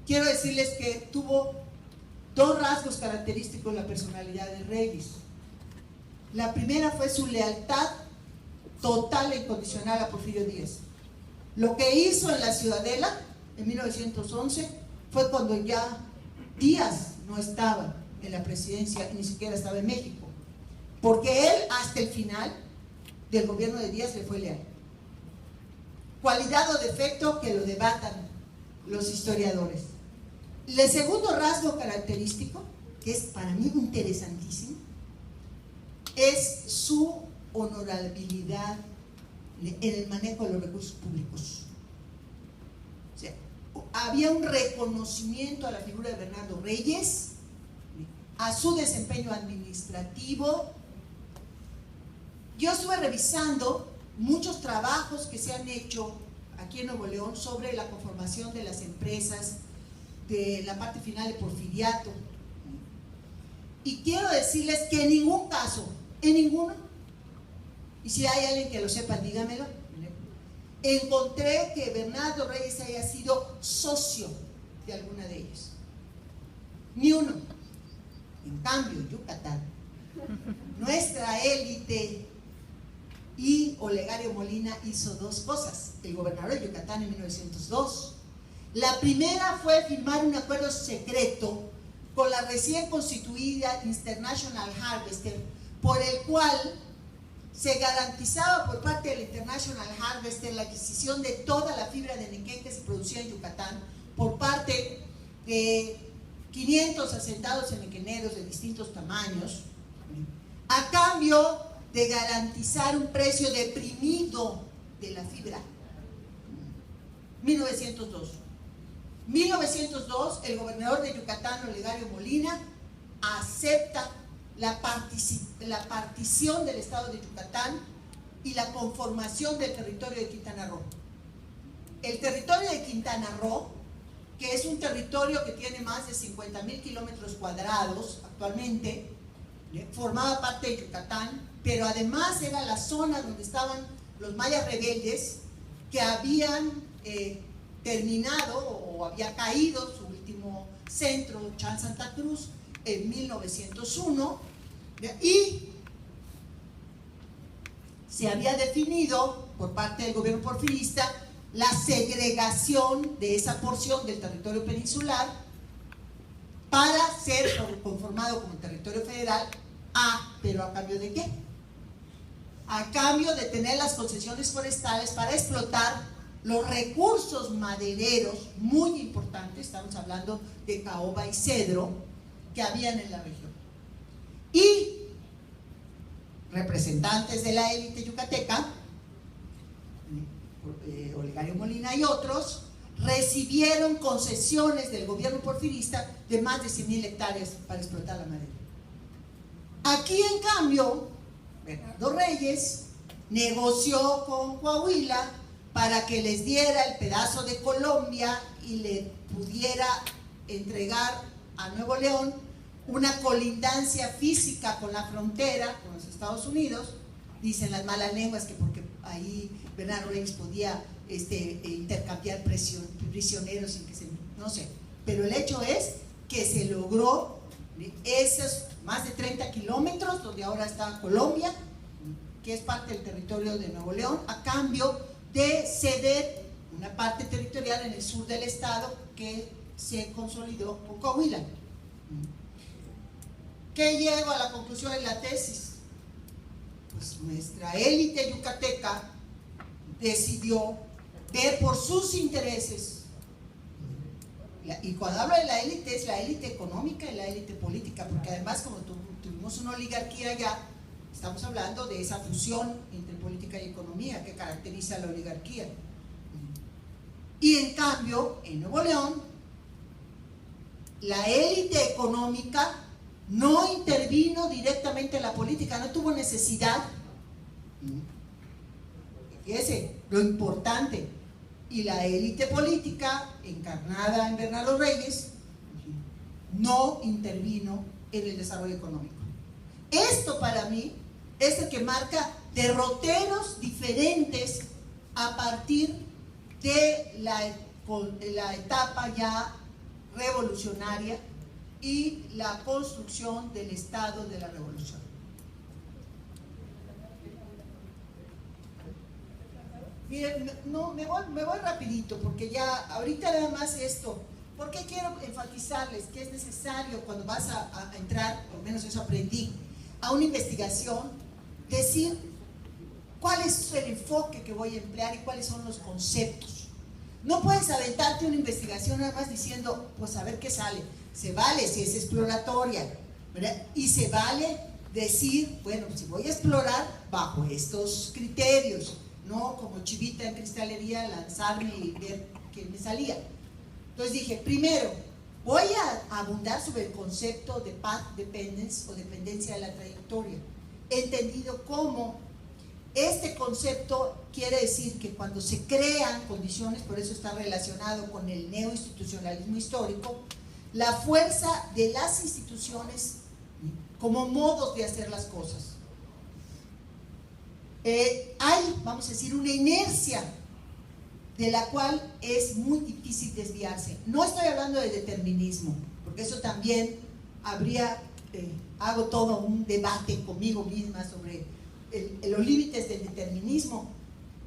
quiero decirles que tuvo 2 rasgos característicos la personalidad de Reyes. La primera fue su lealtad total e incondicional a Porfirio Díaz. Lo que hizo en la Ciudadela en 1911 fue cuando ya Díaz no estaba en la presidencia y ni siquiera estaba en México, porque él hasta el final del gobierno de Díaz le fue leal. Cualidad o defecto que lo debatan los historiadores. El segundo rasgo característico que es para mí interesantísimo, es su honorabilidad en el manejo de los recursos públicos. O sea, había un reconocimiento a la figura de Bernardo Reyes, a su desempeño administrativo. Yo estuve revisando muchos trabajos que se han hecho aquí en Nuevo León sobre la conformación de las empresas de la parte final de Porfiriato, y quiero decirles que en ningún caso, en ninguno, y si hay alguien que lo sepa, dígamelo, encontré que Bernardo Reyes haya sido socio de alguna de ellas, ni uno. En cambio, Yucatán, nuestra élite y Olegario Molina hizo dos cosas. El gobernador de Yucatán en 1902, la primera fue firmar un acuerdo secreto con la recién constituida International Harvester, por el cual se garantizaba por parte del International Harvester la adquisición de toda la fibra de nequén que se producía en Yucatán por parte de 500 asentados nequeneros de distintos tamaños, a cambio de garantizar un precio deprimido de la fibra. 1902, el gobernador de Yucatán, Olegario Molina, acepta la partición del estado de Yucatán y la conformación del territorio de Quintana Roo. El territorio de Quintana Roo, que es un territorio que tiene más de 50,000 kilómetros cuadrados actualmente, formaba parte de Yucatán, pero además era la zona donde estaban los mayas rebeldes que habían terminado o había caído su último centro, Chan Santa Cruz, en 1901, y se había definido por parte del gobierno porfirista la segregación de esa porción del territorio peninsular para ser conformado como territorio federal. ¿Pero a cambio de qué? A cambio de tener las concesiones forestales para explotar los recursos madereros muy importantes, estamos hablando de caoba y cedro, que habían en la región. Y representantes de la élite yucateca, Olegario Molina y otros, recibieron concesiones del gobierno porfirista de más de 100,000 hectáreas para explotar la madera. Aquí, en cambio, Bernardo Reyes negoció con Coahuila para que les diera el pedazo de Colombia y le pudiera entregar a Nuevo León una colindancia física con la frontera con los Estados Unidos. Dicen las malas lenguas que porque ahí Bernardo Reyes podía intercambiar prisioneros sin que se... no sé, pero el hecho es que se logró esos más de 30 kilómetros donde ahora está Colombia, que es parte del territorio de Nuevo León, a cambio de ceder una parte territorial en el sur del estado que se consolidó con Coahuila. ¿Qué llego a la conclusión de la tesis? Pues nuestra élite yucateca decidió ver por sus intereses, y cuando hablo de la élite es la élite económica y la élite política, porque además como tuvimos una oligarquía allá, estamos hablando de esa fusión entre política y economía que caracteriza a la oligarquía. Y en cambio, en Nuevo León, la élite económica no intervino directamente en la política, no tuvo necesidad. Fíjese, lo importante. Y la élite política, encarnada en Bernardo Reyes, no intervino en el desarrollo económico. Esto para mí es el que marca derroteros diferentes a partir de la etapa ya revolucionaria y la construcción del Estado de la Revolución. Miren, no, me voy rapidito porque ya ahorita nada más esto. ¿Por qué quiero enfatizarles que es necesario cuando vas a entrar, por lo menos eso aprendí, a una investigación, decir cuál es el enfoque que voy a emplear y cuáles son los conceptos? No puedes aventarte una investigación nada más diciendo, pues a ver qué sale. se vale si es exploratoria, ¿verdad? Y se vale decir, bueno, si voy a explorar bajo estos criterios, no como chivita en cristalería lanzarme y ver qué me salía. Entonces dije, primero, voy a abundar sobre el concepto de path dependence o dependencia de la trayectoria, entendido como este concepto quiere decir que cuando se crean condiciones, por eso está relacionado con el neoinstitucionalismo histórico, la fuerza de las instituciones como modos de hacer las cosas. Hay, vamos a decir, una inercia de la cual es muy difícil desviarse. No estoy hablando de determinismo, porque eso también hago todo un debate conmigo misma sobre los límites del determinismo,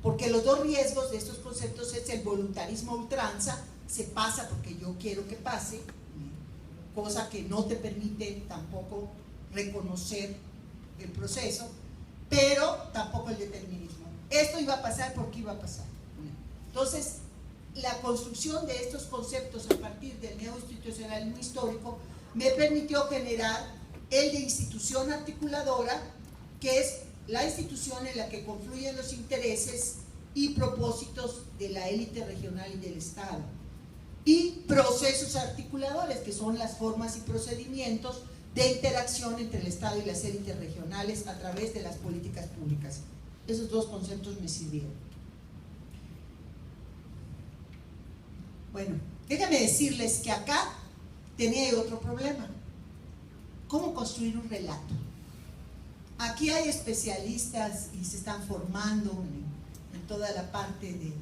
porque los dos riesgos de estos conceptos es el voluntarismo a ultranza, se pasa porque yo quiero que pase, cosa que no te permite tampoco reconocer el proceso, pero tampoco el determinismo. Esto iba a pasar porque iba a pasar. Entonces, la construcción de estos conceptos a partir del neoinstitucionalismo histórico me permitió generar el de institución articuladora, que es la institución en la que confluyen los intereses y propósitos de la élite regional y del Estado, y procesos articuladores, que son las formas y procedimientos de interacción entre el Estado y las élites regionales a través de las políticas públicas. Esos dos conceptos me sirvieron. Bueno, déjame decirles que acá tenía otro problema. ¿Cómo construir un relato? Aquí hay especialistas y se están formando en toda la parte de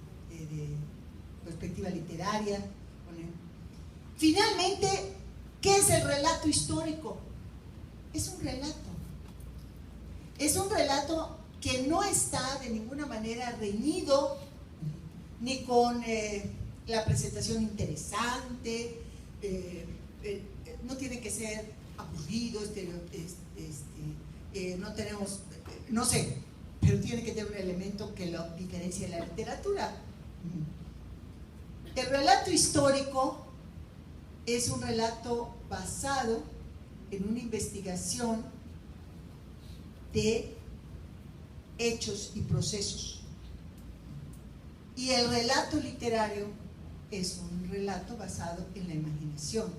perspectiva literaria. Finalmente, ¿qué es el relato histórico? Es un relato. Es un relato que no está de ninguna manera reñido ni con la presentación interesante, no tiene que ser aburrido, no tenemos, no sé, pero tiene que tener un elemento que lo diferencie de la literatura. El relato histórico es un relato basado en una investigación de hechos y procesos. Y el relato literario es un relato basado en la imaginación,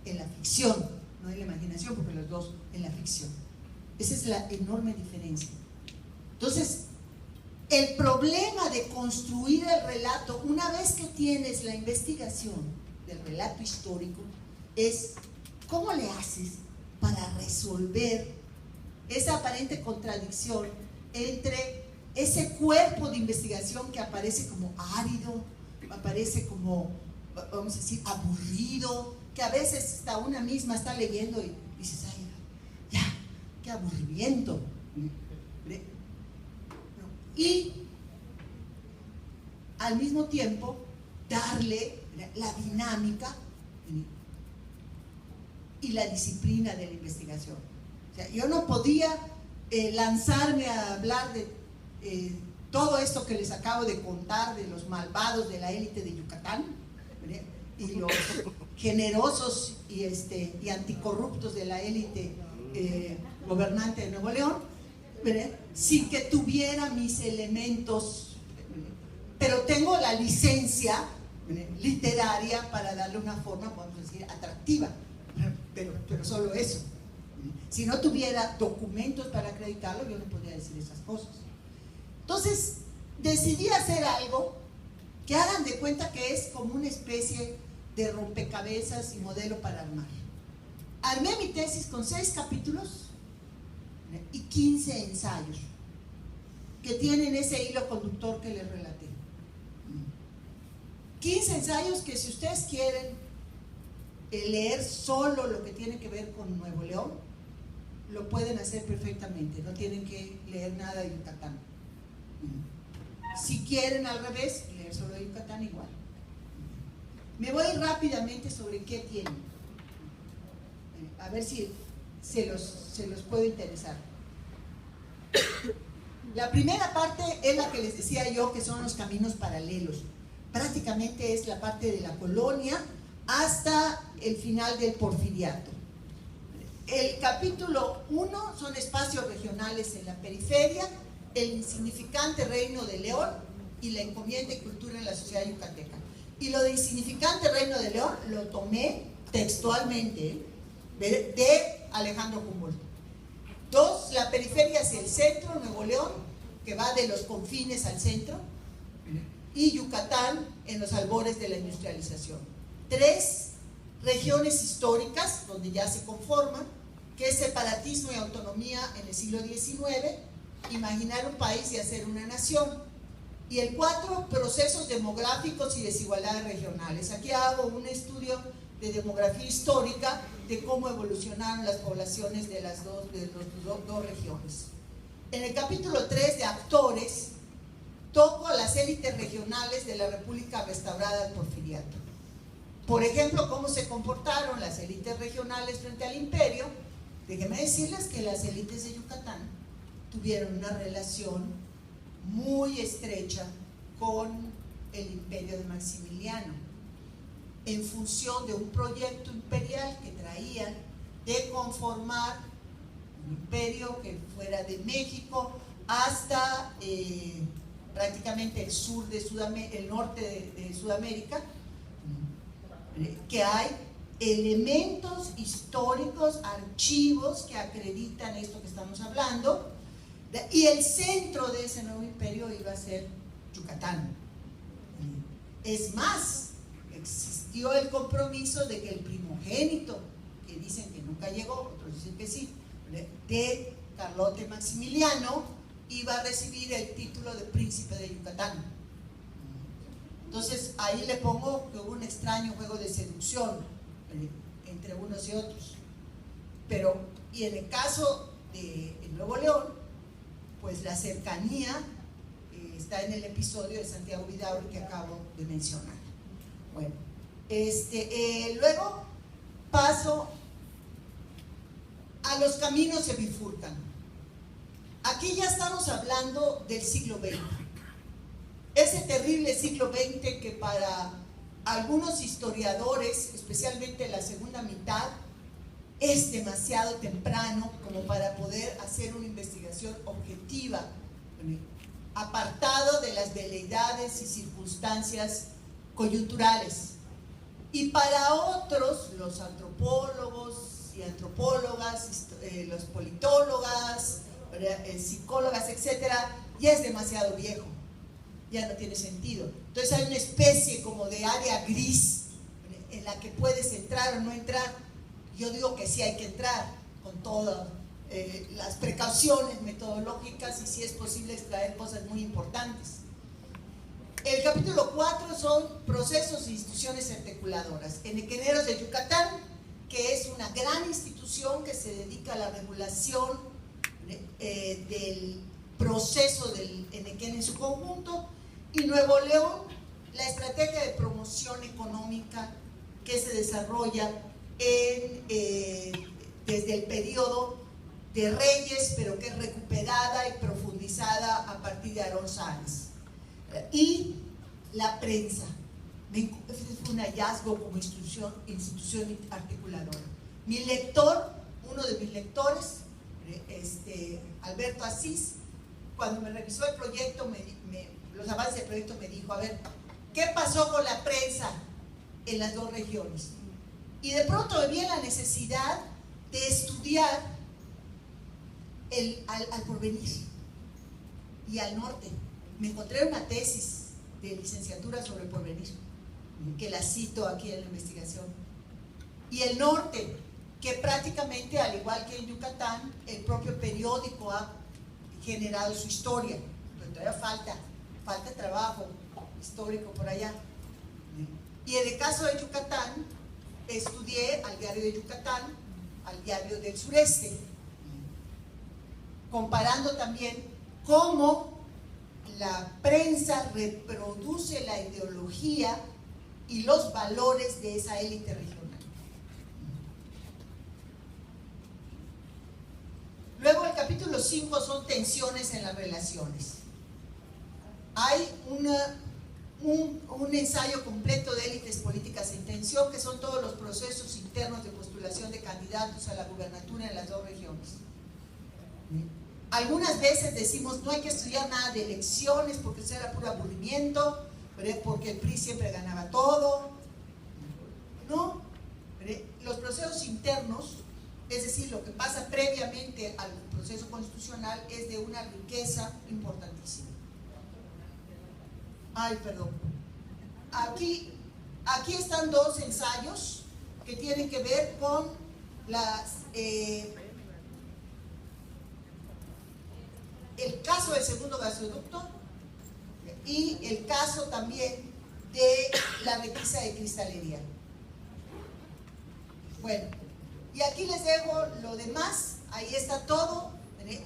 en la ficción, no en la imaginación, porque los dos en la ficción. Esa es la enorme diferencia. Entonces, el problema de construir el relato, una vez que tienes la investigación del relato histórico, es cómo le haces para resolver esa aparente contradicción entre ese cuerpo de investigación que aparece como árido, aparece como, vamos a decir, aburrido, que a veces hasta una misma está leyendo y dices, ay, ya, qué aburrimiento. Y al mismo tiempo darle la dinámica y la disciplina de la investigación. O sea, yo no podía lanzarme a hablar de todo esto que les acabo de contar de los malvados de la élite de Yucatán, ¿verdad? Y los generosos y anticorruptos de la élite gobernante de Nuevo León, ¿verdad? Sin que tuviera mis elementos, pero tengo la licencia, ¿verdad?, literaria para darle una forma, podemos decir, atractiva, pero solo eso. Si no tuviera documentos para acreditarlo, yo no podría decir esas cosas. Entonces, decidí hacer algo que hagan de cuenta que es como una especie de rompecabezas y modelo para armar. Armé mi tesis con 6 capítulos y 15 ensayos que tienen ese hilo conductor que les relaté. 15 ensayos que, si ustedes quieren leer solo lo que tiene que ver con Nuevo León, lo pueden hacer perfectamente, no tienen que leer nada de Yucatán. Si quieren al revés, leer solo de Yucatán, igual. Me voy rápidamente sobre qué tienen, a ver si se los puedo interesar. La primera parte es la que les decía yo, que son los caminos paralelos. Prácticamente es la parte de la colonia hasta el final del Porfiriato. El capítulo 1 son espacios regionales en la periferia, el insignificante reino de León y la encomienda y cultura en la sociedad yucateca. Y lo de insignificante reino de León lo tomé textualmente de Alejandro Humboldt. 2, la periferia hacia el centro, Nuevo León, que va de los confines al centro, y Yucatán en los albores de la industrialización. 3, regiones históricas, donde ya se conforman, que es separatismo y autonomía en el siglo XIX, imaginar un país y hacer una nación. Y el 4, procesos demográficos y desigualdades regionales. Aquí hago un estudio de demografía histórica de cómo evolucionaron las poblaciones de las dos regiones. En el capítulo 3 de actores, toco las élites regionales de la República restaurada al Porfiriato. Por ejemplo, cómo se comportaron las élites regionales frente al imperio. Déjenme decirles que las élites de Yucatán tuvieron una relación muy estrecha con el imperio de Maximiliano, en función de un proyecto imperial que traían de conformar un imperio que fuera de México hasta prácticamente el sur de Sudamérica, el norte de Sudamérica, que hay elementos históricos, archivos que acreditan esto que estamos hablando, y el centro de ese nuevo imperio iba a ser Yucatán. Es más, existió el compromiso de que el primogénito, que dicen que nunca llegó, otros dicen que sí, de Carlote Maximiliano, iba a recibir el título de príncipe de Yucatán. Entonces ahí le pongo que hubo un extraño juego de seducción entre unos y otros. Pero, y en el caso de Nuevo León, pues la cercanía está en el episodio de Santiago Vidaurri que acabo de mencionar. Bueno, luego paso a los caminos se bifurcan. Aquí ya estamos hablando del siglo XX. Ese terrible siglo XX que para algunos historiadores, especialmente la segunda mitad, es demasiado temprano como para poder hacer una investigación objetiva, apartado de las veleidades y circunstancias coyunturales. Y para otros, los antropólogos y antropólogas, los politólogas, psicólogas, etcétera, ya es demasiado viejo, ya no tiene sentido. Entonces hay una especie como de área gris en la que puedes entrar o no entrar. Yo digo que sí hay que entrar con todas las precauciones metodológicas y si es posible extraer cosas muy importantes. El capítulo 4 son procesos e instituciones articuladoras. Enequeneros de Yucatán, que es una gran institución que se dedica a la regulación del proceso del enequén en su conjunto, y Nuevo León, la estrategia de promoción económica que se desarrolla desde el periodo de Reyes, pero que es recuperada y profundizada a partir de Aarón Sáenz. Y la prensa, fue un hallazgo como institución articuladora. Mi lector, uno de mis lectores, Alberto Asís, cuando me revisó el proyecto, los avances del proyecto, me dijo, a ver, ¿qué pasó con la prensa en las dos regiones? Y de pronto me vi en la necesidad de estudiar al porvenir y al norte. Me encontré una tesis de licenciatura sobre el porvenir, que la cito aquí en la investigación. Y el norte, que prácticamente, al igual que en Yucatán, el propio periódico ha generado su historia, pero todavía falta trabajo histórico por allá. Y en el caso de Yucatán, estudié al diario de Yucatán, al diario del sureste, comparando también cómo la prensa reproduce la ideología y los valores de esa élite regional. Luego el capítulo 5 son tensiones en las relaciones. Hay una un ensayo completo de élites políticas e intención, que son todos los procesos internos de postulación de candidatos a la gubernatura en las dos regiones. Algunas veces decimos no hay que estudiar nada de elecciones porque eso era puro aburrimiento, porque el PRI siempre ganaba todo. No, los procesos internos, es decir, lo que pasa previamente al proceso constitucional, es de una riqueza importantísima. Ay, perdón. Aquí están dos ensayos que tienen que ver con el caso del segundo gasoducto y el caso también de la requisa de cristalería. Bueno, y aquí les dejo lo demás, ahí está todo, y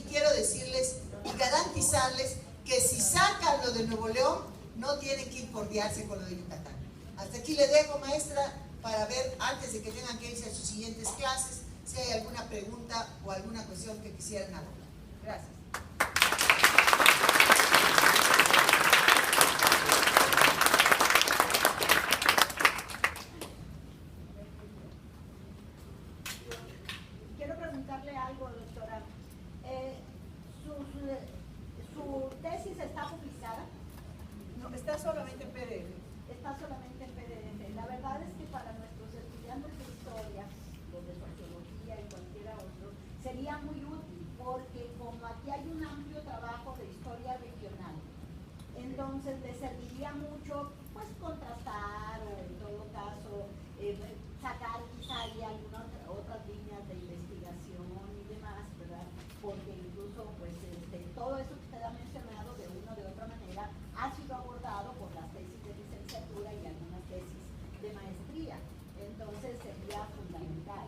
quiero decirles y garantizarles que si sacan lo de Nuevo León, no tienen que incordiarse con lo de Yucatán. Hasta aquí les dejo, maestra, para ver, antes de que tengan que irse a sus siguientes clases, si hay alguna pregunta o alguna cuestión que quisieran abordar. Gracias. Quiero preguntarle algo, doctora. ¿Su tesis está publicada? No, está solamente en PDF. Está solamente en PDF. La verdad es que para nuestros estudiantes de historia, o de sociología y cualquiera otro, sería muy útil, porque como aquí hay un amplio trabajo de historia regional, entonces les serviría mucho pues contrastar o en todo caso sacar quizá ahí algunas otras líneas de investigación y demás, ¿verdad? Porque incluso pues todo eso que usted ha mencionado de una o de otra manera ha sido abordado por las tesis de licenciatura y algunas tesis de maestría. Entonces sería fundamental.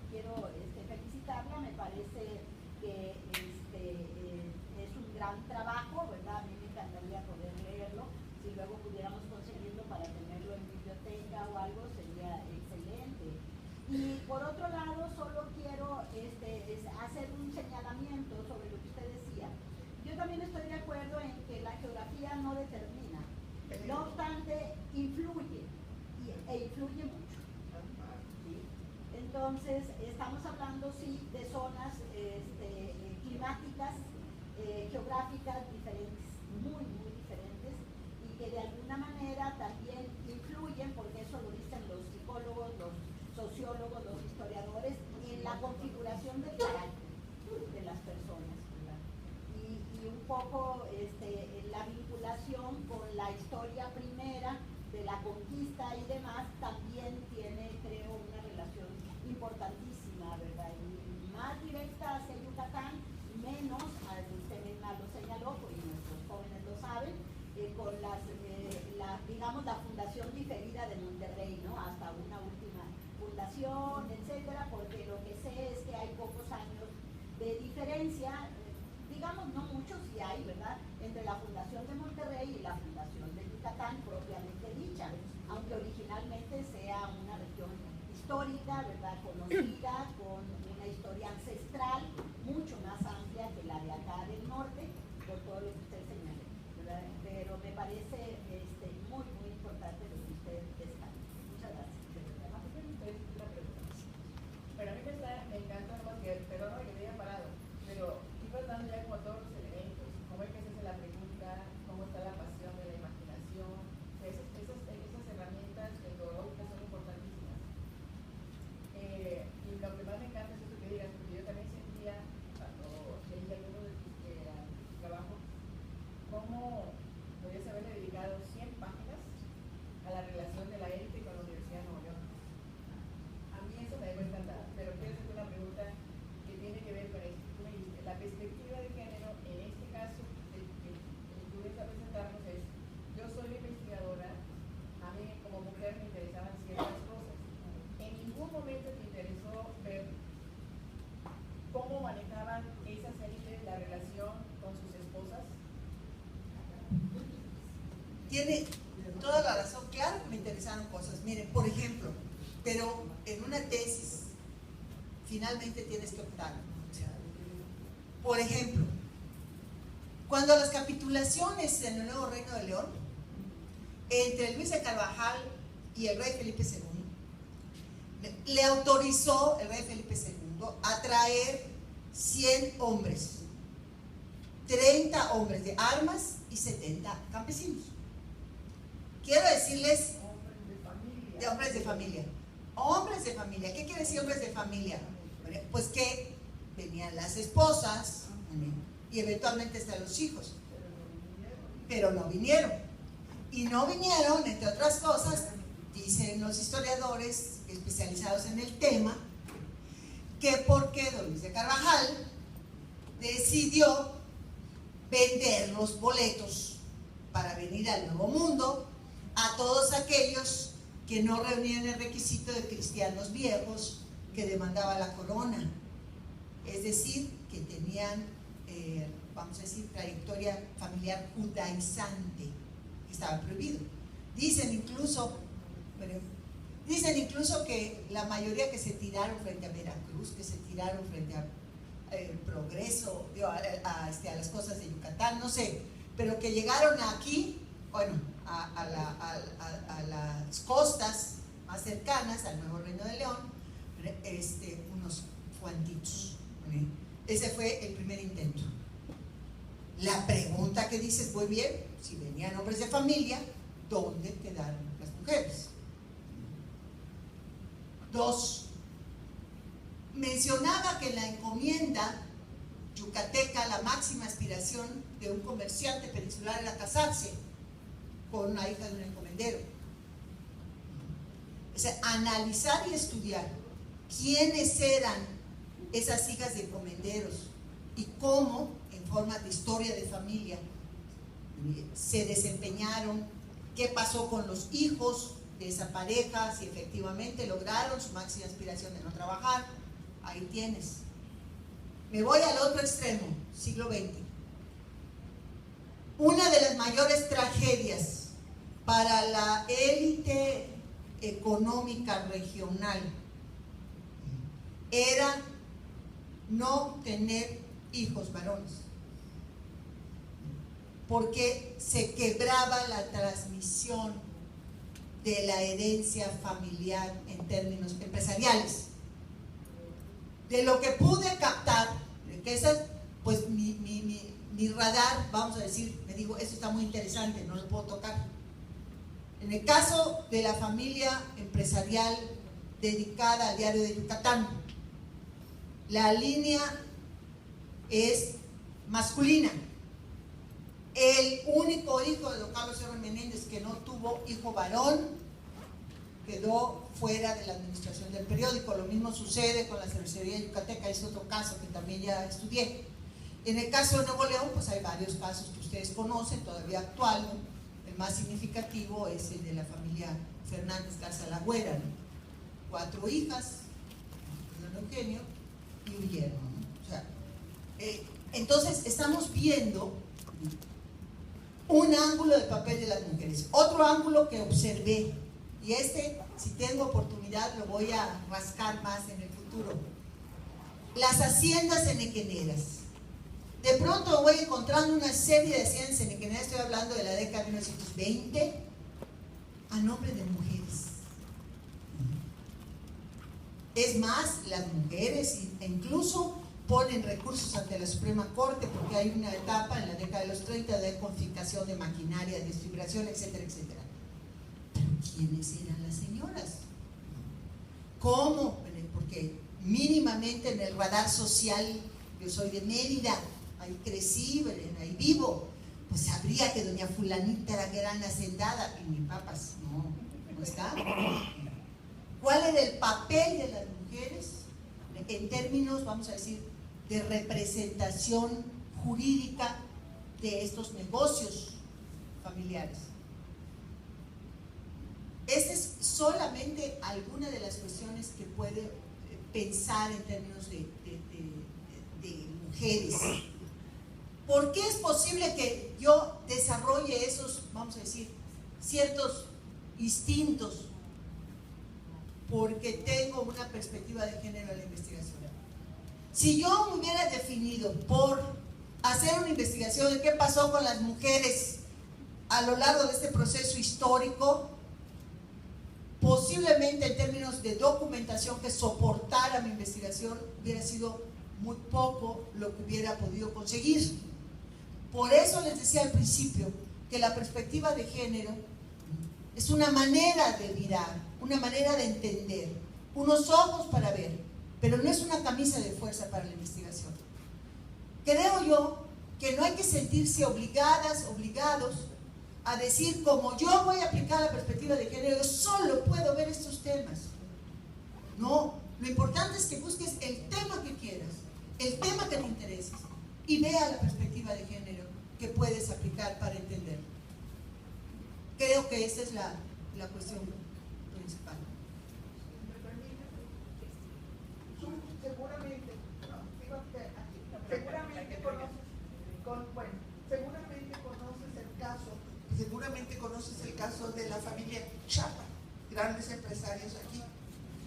Quiero felicitarla, me parece que es un gran trabajo, ¿verdad? A mí me encantaría poder leerlo. Si luego pudiéramos conseguirlo para tenerlo en biblioteca o algo, sería excelente. Y por otro lado, solo quiero hacer un señalamiento sobre lo que usted decía. Yo también estoy de acuerdo en que la geografía no determina, no obstante, influye, e influye mucho. ¿Sí? Entonces, estamos hablando, sí, de zonas climáticas, geográficas diferentes, muy, muy diferentes, y que de alguna manera también influyen, porque eso lo dicen los psicólogos, los sociólogos, los historiadores, en la configuración del carácter de las personas, ¿verdad? Y un poco la vinculación con la historia primera de la conquista y demás también tiene, creo, una relación importantísima, ¿verdad? Y más directa hacia Yucatán, menos, usted misma lo señaló, y nuestros jóvenes lo saben, con digamos, la fundación diferida de Monterrey, ¿no? Hasta una última fundación, etcétera, porque lo que sé es que hay pocos años de diferencia, digamos, no muchos, sí hay, ¿verdad?, entre la fundación de Monterrey y la fundación de Yucatán propiamente dicha, aunque originalmente sea una región histórica, ¿verdad?, conocida, con una historia ancestral mucho más amplia que la de acá del norte, por todo lo que usted señaló, ¿verdad? Pero me parece muy, muy importante lo que usted destaca. Muchas gracias. Pero a mí me encanta más que, perdón que me haya parado, pero ibas dando ya como todos los elementos, cómo es que se hace la pregunta, cómo está la pasión de la imaginación, esas herramientas metodológicas son importantísimas. Y lo que más me encanta es eso que digas, porque yo también sentía, cuando leí algunos de tus trabajos, cómo podías haberle dedicado 100 páginas a la relación de la élite con la Universidad de Nueva York. A mí eso me debe encantar, pero quiero hacerte una pregunta que tiene que ver con esto. Tú me dijiste, la perspectiva de género, en este caso, que tú vienes a presentarnos es, yo soy investigadora, a mí como mujer me interesaban ciertas cosas. En ningún momento te interesó ver cómo manejaban esas élites la relación con sus esposas. Tiene toda la razón, claro que me interesaron cosas. Miren, por ejemplo, pero en una tesis finalmente tienes que optar. Por ejemplo, cuando las capitulaciones en el Nuevo Reino de León, entre Luis de Carvajal y el rey Felipe II, le autorizó el rey Felipe II a traer 100 hombres, 30 hombres de armas y 70 campesinos. Quiero decirles, hombres de familia. Hombres de familia. ¿Qué quiere decir hombres de familia? Pues que venían las esposas y eventualmente hasta los hijos, pero no vinieron. Y no vinieron, entre otras cosas, dicen los historiadores especializados en el tema, que porque don Luis de Carvajal decidió vender los boletos para venir al Nuevo Mundo a todos aquellos que no reunían el requisito de cristianos viejos que demandaba la corona, es decir, que tenían, vamos a decir, trayectoria familiar judaizante, que estaba prohibido. Dicen incluso que la mayoría que se tiraron frente a Veracruz, que se tiraron frente a Progreso, a las costas de Yucatán, no sé, pero que llegaron aquí, bueno, a las costas más cercanas al Nuevo Reino de León, unos cuantitos. Ese fue el primer intento. La pregunta que dices, muy bien, si venían hombres de familia, ¿dónde quedaron las mujeres? 2. Mencionaba que en la encomienda yucateca la máxima aspiración de un comerciante peninsular era casarse con una hija de un encomendero. O sea, analizar y estudiar quiénes eran esas hijas de encomenderos y cómo, en forma de historia de familia, se desempeñaron, qué pasó con los hijos de esa pareja, si efectivamente lograron su máxima aspiración de no trabajar. Ahí tienes. Me voy al otro extremo, siglo XX. Una de las mayores tragedias para la élite económica regional era no tener hijos varones, porque se quebraba la transmisión de la herencia familiar en términos empresariales. De lo que pude captar, que esas, pues mi radar, vamos a decir, me digo, esto está muy interesante, no lo puedo tocar. En el caso de la familia empresarial dedicada al Diario de Yucatán, la línea es masculina. El único hijo de don Carlos R. Menéndez que no tuvo hijo varón quedó fuera de la administración del periódico. Lo mismo sucede con la cervecería yucateca, es otro caso que también ya estudié. En el caso de Nuevo León, pues hay varios casos que ustedes conocen, todavía actual, ¿no? El más significativo es el de la familia Fernández Garza Lagüera, ¿no? 4 hijas, don Eugenio y un yerno, ¿no? O sea, entonces estamos viendo un ángulo del papel de las mujeres. Otro ángulo que observé, y si tengo oportunidad, lo voy a rascar más en el futuro. Las haciendas enequeneras. De pronto voy encontrando una serie de haciendas enequeneras, estoy hablando de la década de 1920, a nombre de mujeres. Es más, las mujeres incluso ponen recursos ante la Suprema Corte, porque hay una etapa en la década de los 30 de confiscación de maquinaria, de distribución, etcétera, etcétera. Pero ¿quiénes eran las señoras? ¿Cómo? Porque mínimamente en el radar social, yo soy de Mérida, ahí crecí, ahí vivo, pues sabría que doña fulanita era gran hacendada, y mis papas, no está. ¿Cuál era el papel de las mujeres en términos, vamos a decir, de representación jurídica de estos negocios familiares? Esta es solamente alguna de las cuestiones que puede pensar en términos de mujeres. ¿Por qué es posible que yo desarrolle esos, vamos a decir, ciertos instintos? Porque tengo una perspectiva de género en la investigación. Si yo me hubiera definido por hacer una investigación de qué pasó con las mujeres a lo largo de este proceso histórico, posiblemente en términos de documentación que soportara mi investigación, hubiera sido muy poco lo que hubiera podido conseguir. Por eso les decía al principio que la perspectiva de género es una manera de mirar, una manera de entender, unos ojos para ver, pero no es una camisa de fuerza para la investigación. Creo yo que no hay que sentirse obligadas, obligados a decir, como yo voy a aplicar la perspectiva de género, yo solo puedo ver estos temas. No, lo importante es que busques el tema que quieras, el tema que te interese, y vea la perspectiva de género que puedes aplicar para entenderlo. Creo que esa es la cuestión principal. Seguramente conoces el caso de la familia Chapa, grandes empresarios aquí,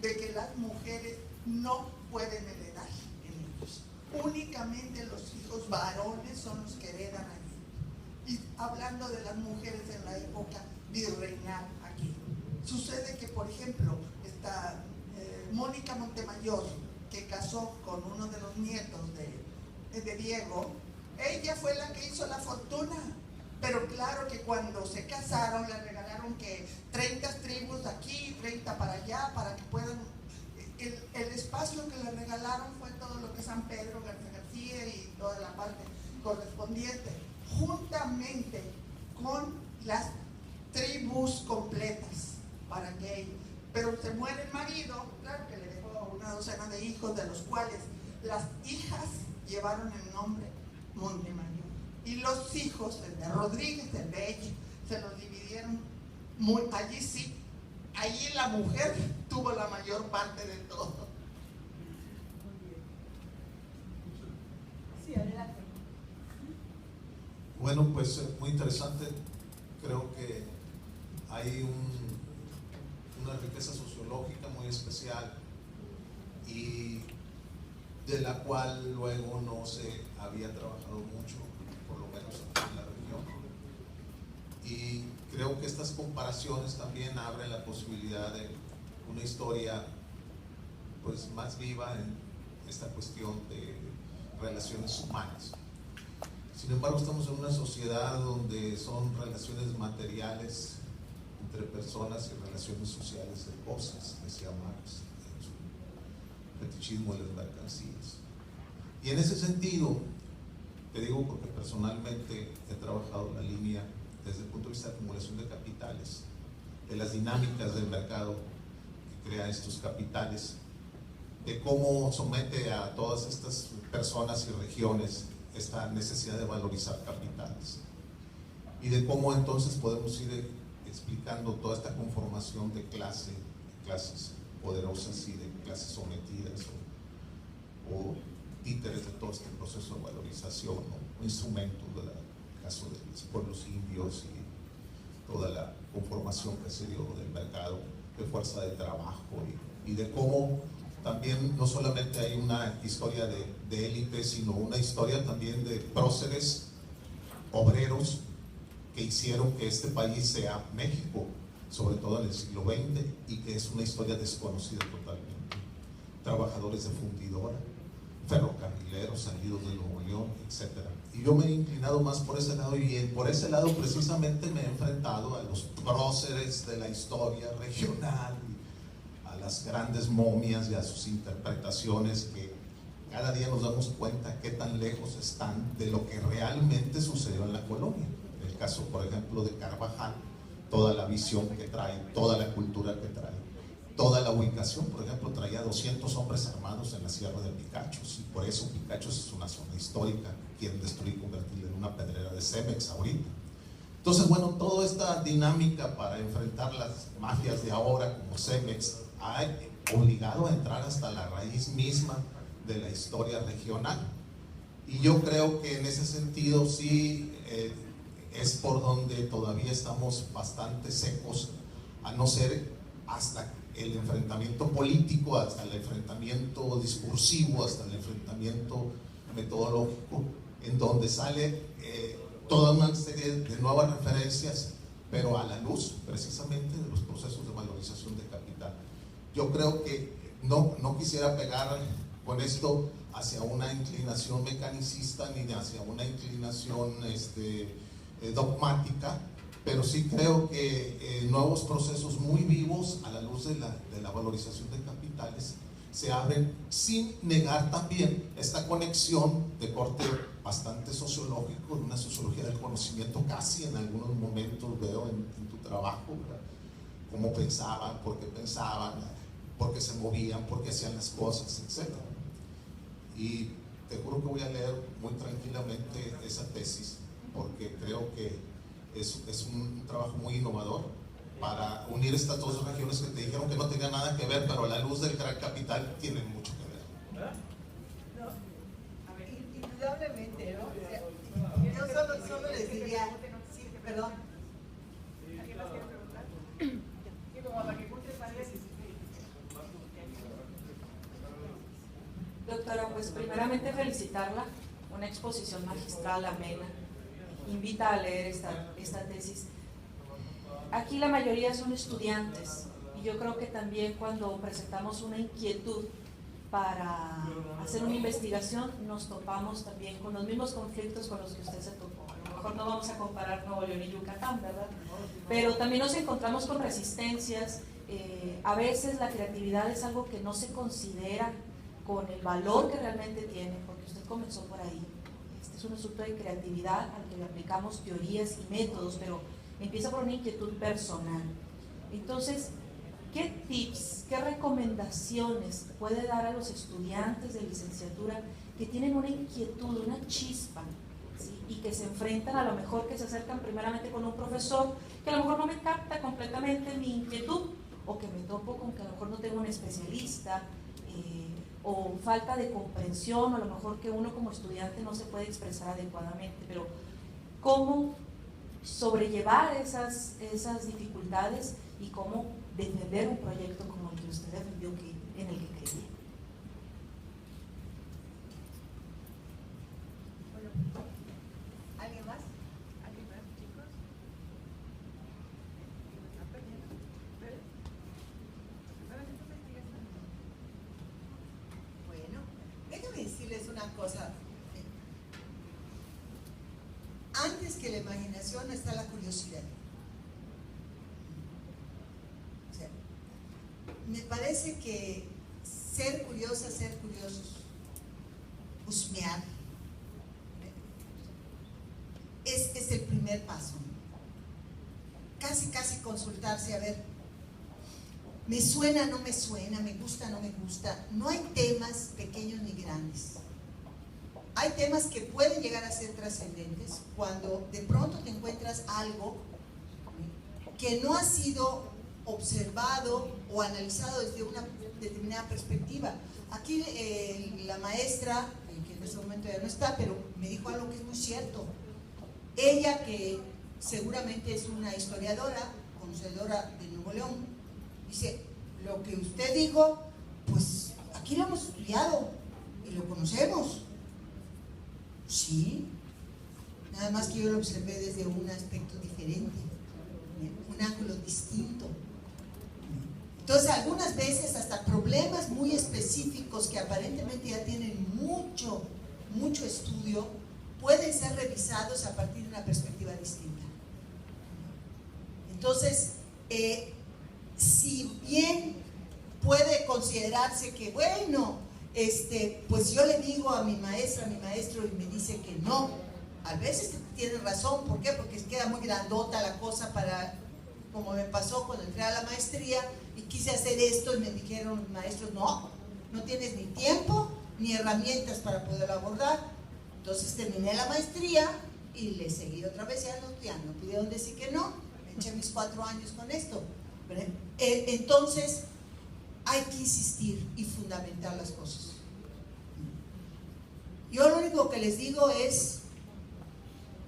de que las mujeres no pueden heredar en ellos. Únicamente los hijos varones son los que heredan allí. Y hablando de las mujeres en la época virreinal aquí, sucede que, por ejemplo, esta Mónica Montemayor, que casó con uno de los nietos de Diego, ella fue la que hizo la fortuna. Pero claro que cuando se casaron le regalaron que 30 tribus aquí, 30 para allá, para que puedan... El espacio que le regalaron fue todo lo que es San Pedro, García y toda la parte correspondiente, juntamente con las tribus completas para que... Pero se muere el marido, claro que le dejó una docena de hijos, de los cuales las hijas llevaron el nombre Montemayor. Y los hijos, el de Rodríguez, el de ella, se los dividieron allí sí. Allí la mujer tuvo la mayor parte de todo. Sí, adelante. Bueno, pues muy interesante. Creo que hay una riqueza sociológica muy especial y de la cual luego no se había trabajado mucho, por lo menos aquí en la región. Y creo que estas comparaciones también abren la posibilidad de una historia pues más viva en esta cuestión de relaciones humanas. Sin embargo, estamos en una sociedad donde son relaciones materiales entre personas y relaciones sociales de cosas, decía Marx en su fetichismo de las mercancías. Y en ese sentido, te digo porque personalmente he trabajado la línea desde el punto de vista de acumulación de capitales, de las dinámicas del mercado que crea estos capitales, de cómo somete a todas estas personas y regiones esta necesidad de valorizar capitales y de cómo entonces podemos ir explicando toda esta conformación de clases poderosas y de clases sometidas o títeres de todo este proceso de valorización, ¿no? Instrumentos del caso de los pueblos indios y toda la conformación que se dio del mercado de fuerza de trabajo y de cómo también no solamente hay una historia de élite, sino una historia también de próceres obreros que hicieron que este país sea México, sobre todo en el siglo XX, y que es una historia desconocida totalmente. Trabajadores de fundidora, ferrocarrileros salidos de Nuevo León, etc. Y yo me he inclinado más por ese lado, y por ese lado precisamente me he enfrentado a los próceres de la historia regional, a las grandes momias y a sus interpretaciones que cada día nos damos cuenta qué tan lejos están de lo que realmente sucedió en la colonia. El caso, por ejemplo, de Carvajal, toda la visión que trae, toda la cultura que trae, toda la ubicación. Por ejemplo, traía 200 hombres armados en la Sierra de Picachos, y por eso Picachos es una zona histórica. Quieren destruir y convertirla en una pedrera de Cemex ahorita. Entonces, bueno, toda esta dinámica para enfrentar las mafias de ahora como Cemex ha obligado a entrar hasta la raíz misma de la historia regional. Y yo creo que en ese sentido sí es por donde todavía estamos bastante secos, a no ser hasta el enfrentamiento político, hasta el enfrentamiento discursivo, hasta el enfrentamiento metodológico, en donde sale toda una serie de nuevas referencias, pero a la luz precisamente de los procesos de valorización de capital. Yo creo que no quisiera pegar con esto hacia una inclinación mecanicista ni hacia una inclinación dogmática, pero sí creo que nuevos procesos muy vivos a la luz de la valorización de capitales se abren, sin negar también esta conexión de corte bastante sociológico, de una sociología del conocimiento casi en algunos momentos veo en tu trabajo, ¿verdad? Cómo pensaban, por qué se movían, por qué hacían las cosas, etc. Y te juro que voy a leer muy tranquilamente esa tesis, porque creo que es un trabajo muy innovador para unir estas dos regiones que te dijeron que no tenían nada que ver, pero a la luz del gran capital tienen mucho que ver. No, a ver, indudablemente, ¿no? O sea, yo solo les diría, sí, perdón. ¿Alguien más quiere preguntar? Sí, como para que guste pareces. Doctora, pues primeramente felicitarla, una exposición magistral, amena, invita a leer esta tesis. Aquí la mayoría son estudiantes y yo creo que también cuando presentamos una inquietud para hacer una investigación nos topamos también con los mismos conflictos con los que usted se topó. A lo mejor no vamos a comparar Nuevo León y Yucatán, ¿verdad? Pero también nos encontramos con resistencias. A veces la creatividad es algo que no se considera con el valor que realmente tiene, porque usted comenzó por ahí. Este es un asunto de creatividad al que le aplicamos teorías y métodos, pero empieza por una inquietud personal. Entonces, ¿qué tips, qué recomendaciones puede dar a los estudiantes de licenciatura que tienen una inquietud, una chispa, ¿sí? Y que se enfrentan, a lo mejor que se acercan primeramente con un profesor que a lo mejor no me capta completamente mi inquietud, o que me topo con que a lo mejor no tengo un especialista, o falta de comprensión, o a lo mejor que uno como estudiante no se puede expresar adecuadamente, pero ¿cómo sobrellevar esas dificultades y cómo defender un proyecto como el que usted defendió, en el que creía? Bueno, ¿alguien más? ¿Alguien más, chicos? ¿Están perdiendo? ¿Pero? Bueno, déjame decirles una cosa. Antes que la imaginación está la curiosidad. O sea, me parece que ser curiosa, ser curiosos, husmear, es el primer paso. Casi consultarse, a ver, me suena, no me suena, me gusta, no me gusta. No hay temas pequeños ni grandes. Hay temas que pueden llegar a ser trascendentes cuando de pronto te encuentras algo que no ha sido observado o analizado desde una determinada perspectiva. Aquí la maestra, que en este momento ya no está, pero me dijo algo que es muy cierto. Ella, que seguramente es una historiadora, conocedora de Nuevo León, dice, lo que usted dijo, pues aquí lo hemos estudiado y lo conocemos. Sí, nada más que yo lo observé desde un aspecto diferente, un ángulo distinto. Entonces, algunas veces hasta problemas muy específicos que aparentemente ya tienen mucho estudio, pueden ser revisados a partir de una perspectiva distinta. Entonces, si bien puede considerarse que, bueno, pues yo le digo a mi maestra, a mi maestro, y me dice que no. A veces tiene razón. ¿Por qué? Porque queda muy grandota la cosa para, como me pasó cuando entré a la maestría y quise hacer esto y me dijeron los maestros, no tienes ni tiempo ni herramientas para poder abordar. Entonces terminé la maestría y le seguí otra vez ya no pudieron decir que no. Me eché mis 4 años con esto. Entonces hay que insistir y fundamentar las cosas. Yo lo único que les digo es,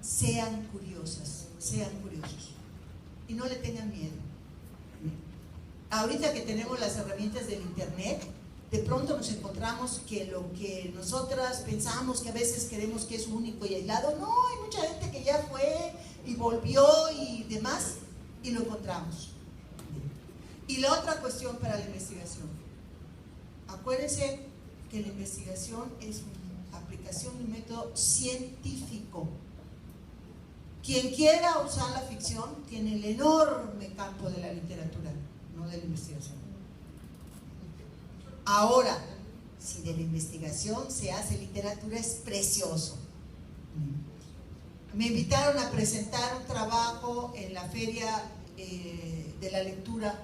sean curiosas, sean curiosos y no le tengan miedo. Ahorita que tenemos las herramientas del internet, de pronto nos encontramos que lo que nosotras pensamos que a veces queremos que es único y aislado, no, hay mucha gente que ya fue y volvió y demás, y lo encontramos. Y la otra cuestión para la investigación, acuérdense que la investigación es una aplicación de un método científico. Quien quiera usar la ficción tiene el enorme campo de la literatura, no de la investigación. Ahora, si de la investigación se hace literatura, es precioso. Me invitaron a presentar un trabajo en la Feria de la Lectura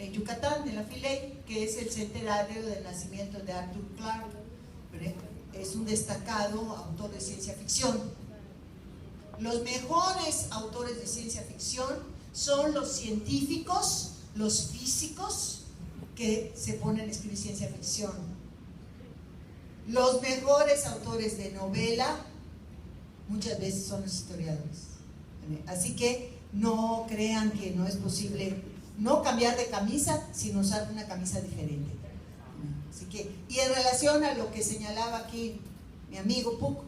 en Yucatán, en la FILEY, que es el centenario del nacimiento de Arthur Clarke. Es un destacado autor de ciencia ficción. Los mejores autores de ciencia ficción son los científicos, los físicos, que se ponen a escribir ciencia ficción. Los mejores autores de novela muchas veces son los historiadores. Así que no crean que no es posible no cambiar de camisa, sino usar una camisa diferente. Así que, y en relación a lo que señalaba aquí mi amigo Puc,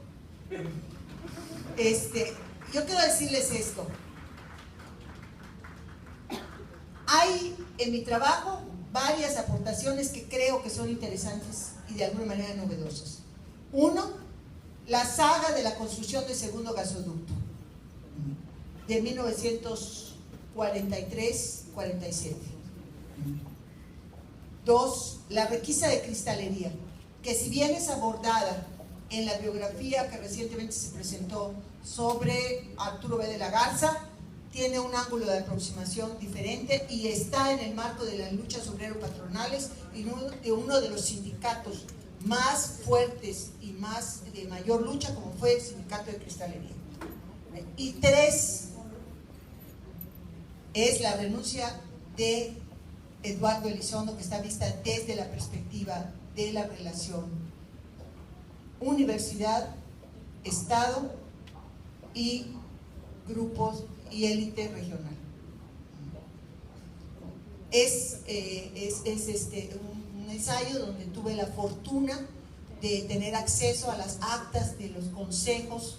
yo quiero decirles esto. Hay en mi trabajo varias aportaciones que creo que son interesantes y de alguna manera novedosas. Uno, la saga de la construcción del segundo gasoducto de 1943-47. Dos, la requisa de cristalería, que si bien es abordada en la biografía que recientemente se presentó sobre Arturo B. de la Garza, tiene un ángulo de aproximación diferente y está en el marco de las luchas obrero-patronales y de uno de los sindicatos más fuertes y más de mayor lucha, como fue el sindicato de cristalería. Y tres, es la renuncia de Eduardo Elizondo, que está vista desde la perspectiva de la relación universidad, Estado y grupos y élite regional. Es un ensayo donde tuve la fortuna de tener acceso a las actas de los consejos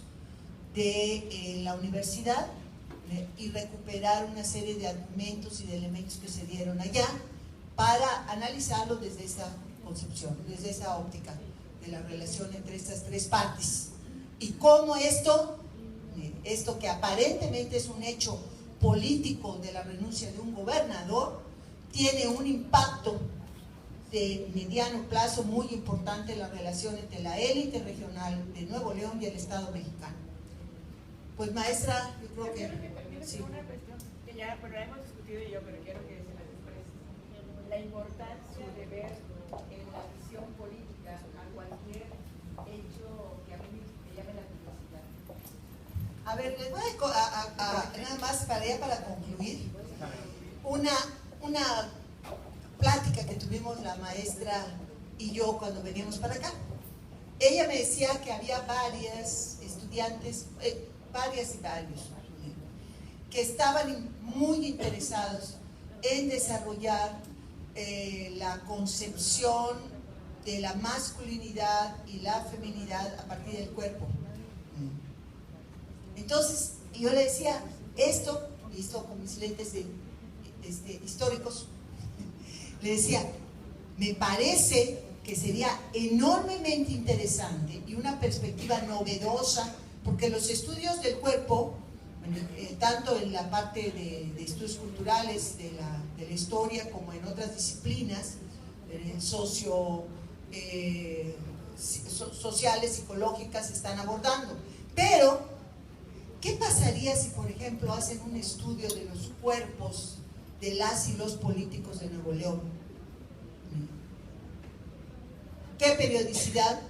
de la universidad y recuperar una serie de argumentos y de elementos que se dieron allá para analizarlo desde esa concepción, desde esa óptica de la relación entre estas tres partes y cómo esto que aparentemente es un hecho político de la renuncia de un gobernador tiene un impacto de mediano plazo muy importante en la relación entre la élite regional de Nuevo León y el Estado mexicano. Pues maestra, yo creo que también es una cuestión que ya hemos discutido y yo, pero quiero que se las exprese. La importancia de ver en la visión política a cualquier hecho que a mí me llame la curiosidad. A ver, les voy a nada más para concluir una plática que tuvimos la maestra y yo cuando veníamos para acá. Ella me decía que había varias estudiantes, varias y varios, que estaban muy interesados en desarrollar la concepción de la masculinidad y la feminidad a partir del cuerpo. Entonces, yo le decía, esto con mis lentes históricos, le decía, me parece que sería enormemente interesante y una perspectiva novedosa, porque los estudios del cuerpo, tanto en la parte de estudios culturales de la historia como en otras disciplinas sociales, psicológicas, se están abordando. Pero, ¿qué pasaría si, por ejemplo, hacen un estudio de los cuerpos de las y los políticos de Nuevo León? ¿Qué periodicidad?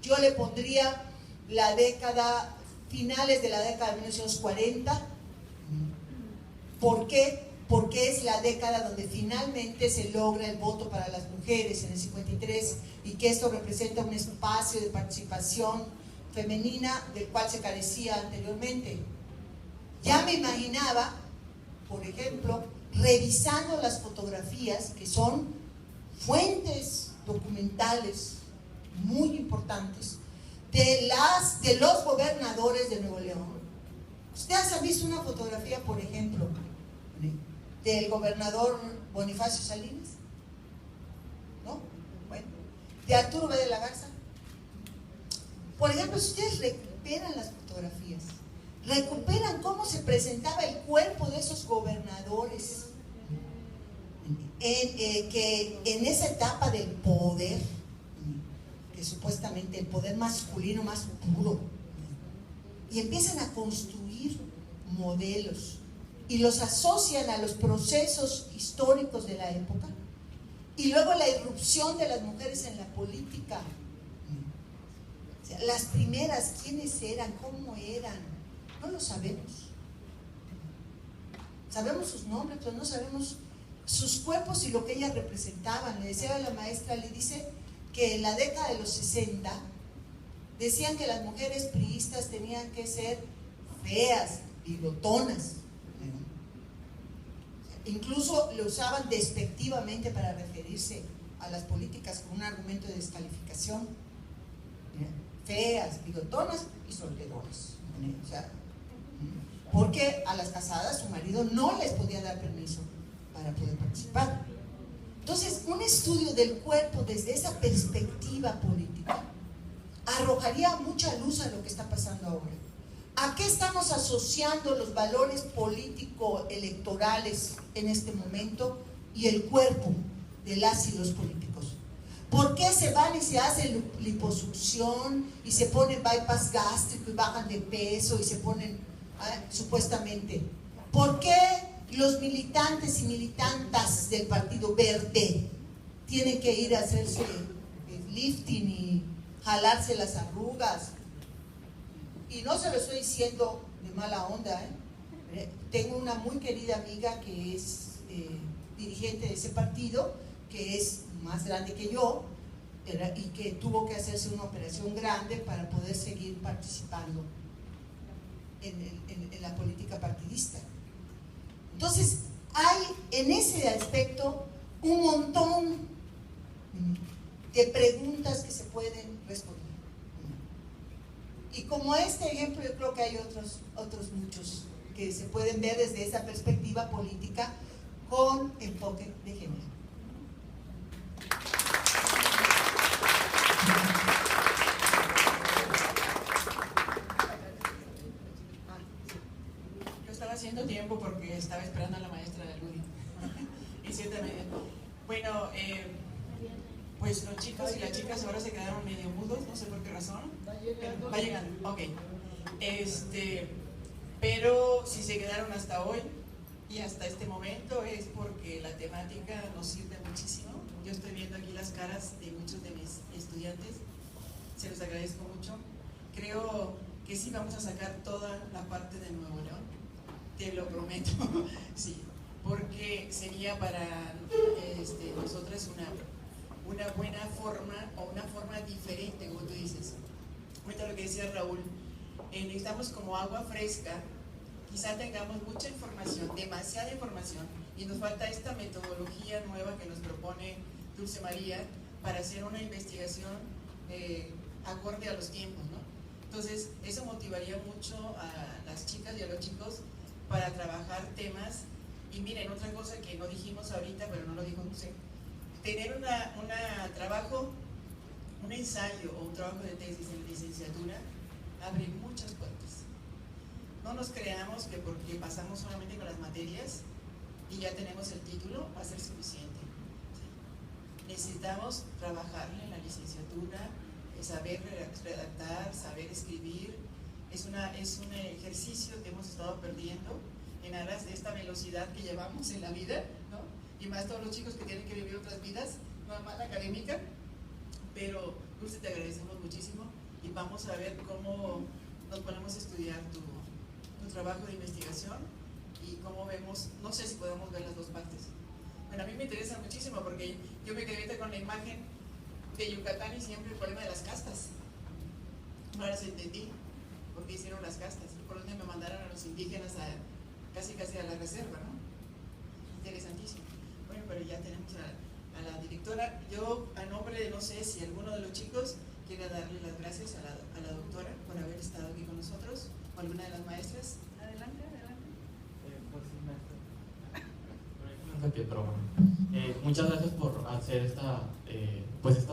Yo le pondría la década, finales de la década de 1940. ¿Por qué? Porque es la década donde finalmente se logra el voto para las mujeres en el 53 y que esto representa un espacio de participación femenina del cual se carecía anteriormente. Ya me imaginaba, por ejemplo, revisando las fotografías que son fuentes documentales muy importantes de los gobernadores de Nuevo León. Ustedes han visto una fotografía, por ejemplo, del gobernador Bonifacio Salinas, ¿no? Bueno, de Arturo B. de la Garza. Por ejemplo, si ustedes recuperan las fotografías, recuperan cómo se presentaba el cuerpo de esos gobernadores que en esa etapa del poder, que supuestamente el poder masculino más puro, y empiezan a construir modelos y los asocian a los procesos históricos de la época, y luego la irrupción de las mujeres en la política. O sea, las primeras, ¿quiénes eran? ¿Cómo eran? No lo sabemos. Sabemos sus nombres, pero no sabemos sus cuerpos y lo que ellas representaban. Le decía a la maestra, le dice que en la década de los 60 decían que las mujeres priistas tenían que ser feas, bigotonas. Incluso lo usaban despectivamente para referirse a las políticas con un argumento de descalificación. Feas, bigotonas y solteronas. O sea, porque a las casadas su marido no les podía dar permiso para poder participar. Entonces, un estudio del cuerpo desde esa perspectiva política arrojaría mucha luz a lo que está pasando ahora. ¿A qué estamos asociando los valores político-electorales en este momento y el cuerpo de las y los políticos? ¿Por qué se van y se hacen liposucción y se ponen bypass gástrico y bajan de peso y se ponen, supuestamente? ¿Por qué los militantes y militantas del Partido Verde tienen que ir a hacerse lifting y jalarse las arrugas? Y no se lo estoy diciendo de mala onda, Tengo una muy querida amiga que es dirigente de ese partido, que es más grande que yo, y que tuvo que hacerse una operación grande para poder seguir participando en la política partidista. Entonces, hay en ese aspecto un montón de preguntas que se pueden responder. Y como este ejemplo, yo creo que hay otros muchos que se pueden ver desde esa perspectiva política con enfoque de género. Yo estaba haciendo tiempo porque estaba esperando a la maestra de Ludi. Y ciertamente, bueno, pues los chicos y las chicas ahora se quedaron medio mudos, no sé por qué razón. Va llegando, ok. Pero si se quedaron hasta hoy y hasta este momento es porque la temática nos sirve muchísimo. Yo estoy viendo aquí las caras de muchos de mis estudiantes, se los agradezco mucho. Creo que sí vamos a sacar toda la parte de Nuevo León, te lo prometo, sí, porque sería para nosotras una buena forma o una forma diferente, como tú dices. Ahorita lo que decía Raúl, necesitamos como agua fresca, quizá tengamos mucha información, demasiada información, y nos falta esta metodología nueva que nos propone Dulce María para hacer una investigación acorde a los tiempos, ¿no? Entonces, eso motivaría mucho a las chicas y a los chicos para trabajar temas. Y miren, otra cosa que no dijimos ahorita, pero no lo dijo Dulce, tener un ensayo o un trabajo de tesis en licenciatura abre muchas puertas. No nos creamos que porque pasamos solamente con las materias y ya tenemos el título va a ser suficiente. Necesitamos trabajar en la licenciatura, saber redactar, saber escribir. Es un ejercicio que hemos estado perdiendo en aras de esta velocidad que llevamos en la vida, ¿no? Y más todos los chicos que tienen que vivir otras vidas, no más la académica. Pero, Dulce, te agradecemos muchísimo y vamos a ver cómo nos ponemos a estudiar tu trabajo de investigación y cómo vemos, no sé si podemos ver las dos partes. Bueno, a mí me interesa muchísimo porque yo me quedé ahorita con la imagen de Yucatán y siempre el problema de las castas. Ahora se entendí por qué hicieron las castas, por donde me mandaron a los indígenas casi a la reserva, ¿no? Interesantísimo. Bueno, pero ya tenemos a la directora. Yo, a nombre de, no sé si alguno de los chicos quiere darle las gracias a la doctora por haber estado aquí con nosotros, o alguna de las maestras. Adelante, adelante. Pues sí, maestra. Pero bueno, muchas gracias por hacer esta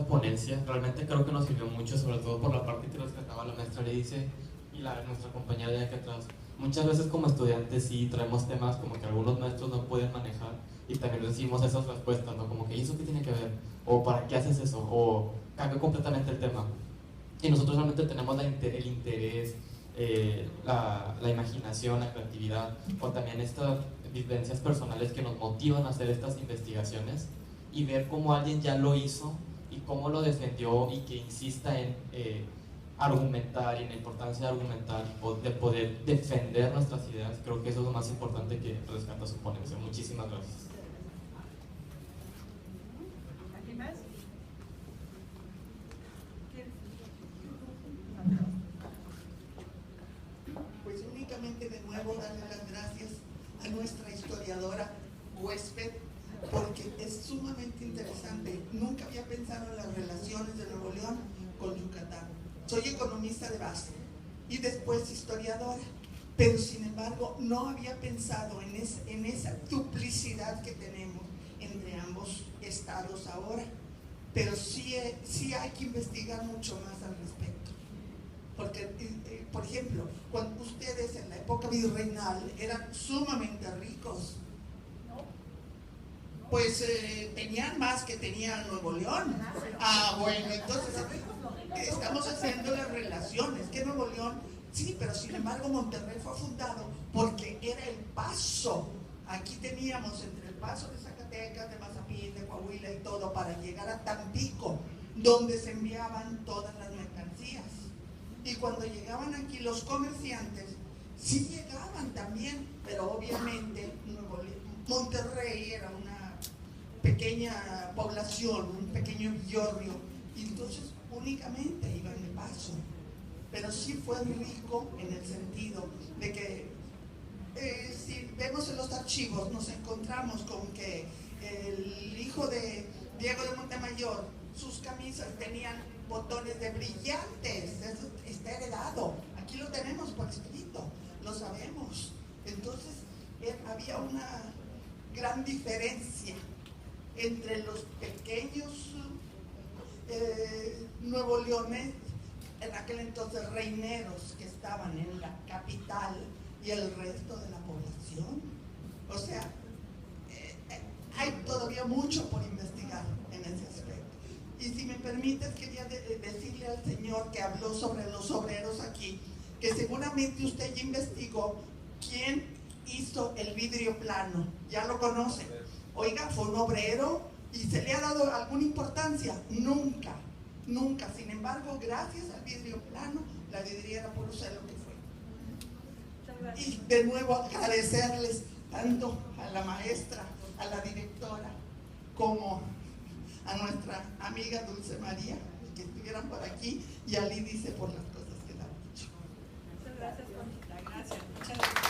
ponencia. Realmente creo que nos sirvió mucho, sobre todo por la parte que rescataba la maestra Ledice y nuestra compañera de aquí atrás. Muchas veces como estudiantes sí traemos temas como que algunos maestros no pueden manejar y también recibimos esas respuestas, ¿no? Como que ¿y eso qué tiene que ver? O ¿para qué haces eso? O cambia completamente el tema. Y nosotros realmente tenemos el interés, la imaginación, la creatividad, o también estas vivencias personales que nos motivan a hacer estas investigaciones y ver cómo alguien ya lo hizo y cómo lo defendió y que insista en argumentar y en la importancia de argumentar y de poder defender nuestras ideas. Creo que eso es lo más importante que rescata su ponencia. Muchísimas gracias. ¿Aquí más? Pues únicamente de nuevo darle las gracias a nuestra historiadora huésped, porque es sumamente interesante. Nunca había pensado en las relaciones de Nuevo León con Yucatán. Soy economista de base y después historiadora, pero sin embargo no había pensado en esa duplicidad que tenemos entre ambos estados ahora. Pero sí hay que investigar mucho más al respecto. Porque, por ejemplo, cuando ustedes en la época virreinal eran sumamente ricos, pues tenían más que tenía Nuevo León. Ah, bueno, entonces estamos haciendo las relaciones, que Nuevo León, sí, pero sin embargo Monterrey fue fundado porque era el paso. Aquí teníamos entre el paso de Zacatecas, de Mazapín, de Coahuila y todo para llegar a Tampico, donde se enviaban todas las mercancías. Y cuando llegaban aquí los comerciantes, sí llegaban también, pero obviamente Monterrey era una pequeña población, un pequeño villorrio, y entonces únicamente iban de paso. Pero sí fue rico en el sentido de que si vemos en los archivos nos encontramos con que el hijo de Diego de Montemayor, sus camisas tenían botones de brillantes. Eso está heredado, aquí lo tenemos por escrito, lo sabemos. Entonces había una gran diferencia entre los pequeños Nuevo Leones, en aquel entonces reineros que estaban en la capital, y el resto de la población. O sea, hay todavía mucho por investigar en ese aspecto. Y si me permites, quería decirle al señor que habló sobre los obreros aquí, que seguramente usted ya investigó quién hizo el vidrio plano. Ya lo conoce. Oiga, fue un obrero y se le ha dado alguna importancia. Nunca, nunca. Sin embargo, gracias al vidrio plano, la vidriera pudo ser lo que fue. Y de nuevo agradecerles tanto a la maestra, a la directora, como a nuestra amiga Dulce María, que estuvieran por aquí, y a Lidice por las cosas que le han dicho. Muchas gracias, Conchita. Gracias. Muchas gracias.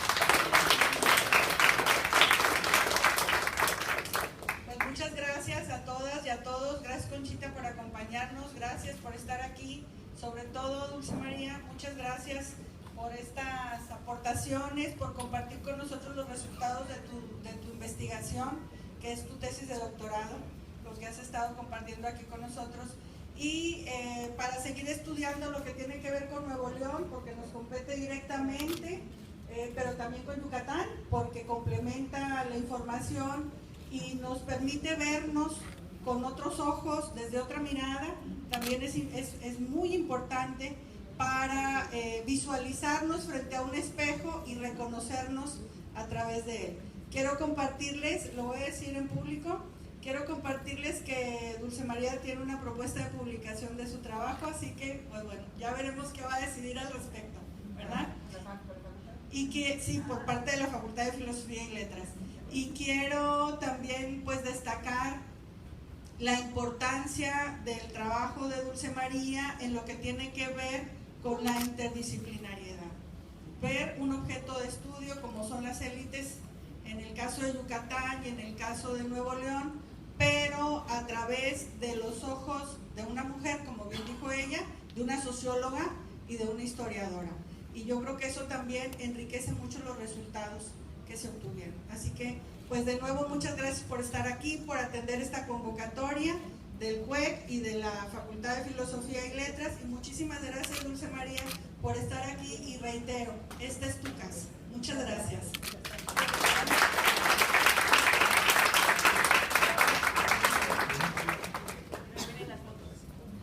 Pues muchas gracias a todas y a todos. Gracias, Conchita, por acompañarnos. Gracias por estar aquí. Sobre todo, Dulce María, muchas gracias por estas aportaciones, por compartir con nosotros los resultados de tu investigación, que es tu tesis de doctorado, los que has estado compartiendo aquí con nosotros, y para seguir estudiando lo que tiene que ver con Nuevo León, porque nos compete directamente, pero también con Yucatán, porque complementa la información y nos permite vernos con otros ojos, desde otra mirada. También es muy importante para visualizarnos frente a un espejo y reconocernos a través de él. Quiero compartirles, lo voy a decir en público, quiero compartirles que Dulce María tiene una propuesta de publicación de su trabajo, así que, pues bueno, ya veremos qué va a decidir al respecto, ¿verdad? Y que, sí, por parte de la Facultad de Filosofía y Letras. Y quiero también, pues, destacar la importancia del trabajo de Dulce María en lo que tiene que ver con la interdisciplinariedad. Ver un objeto de estudio como son las élites, en el caso de Yucatán y en el caso de Nuevo León, pero a través de los ojos de una mujer, como bien dijo ella, de una socióloga y de una historiadora. Y yo creo que eso también enriquece mucho los resultados que se obtuvieron. Así que, pues de nuevo, muchas gracias por estar aquí, por atender esta convocatoria del CUEC y de la Facultad de Filosofía y Letras, y muchísimas gracias, Dulce María, por estar aquí, y reitero, esta es tu casa. Muchas gracias.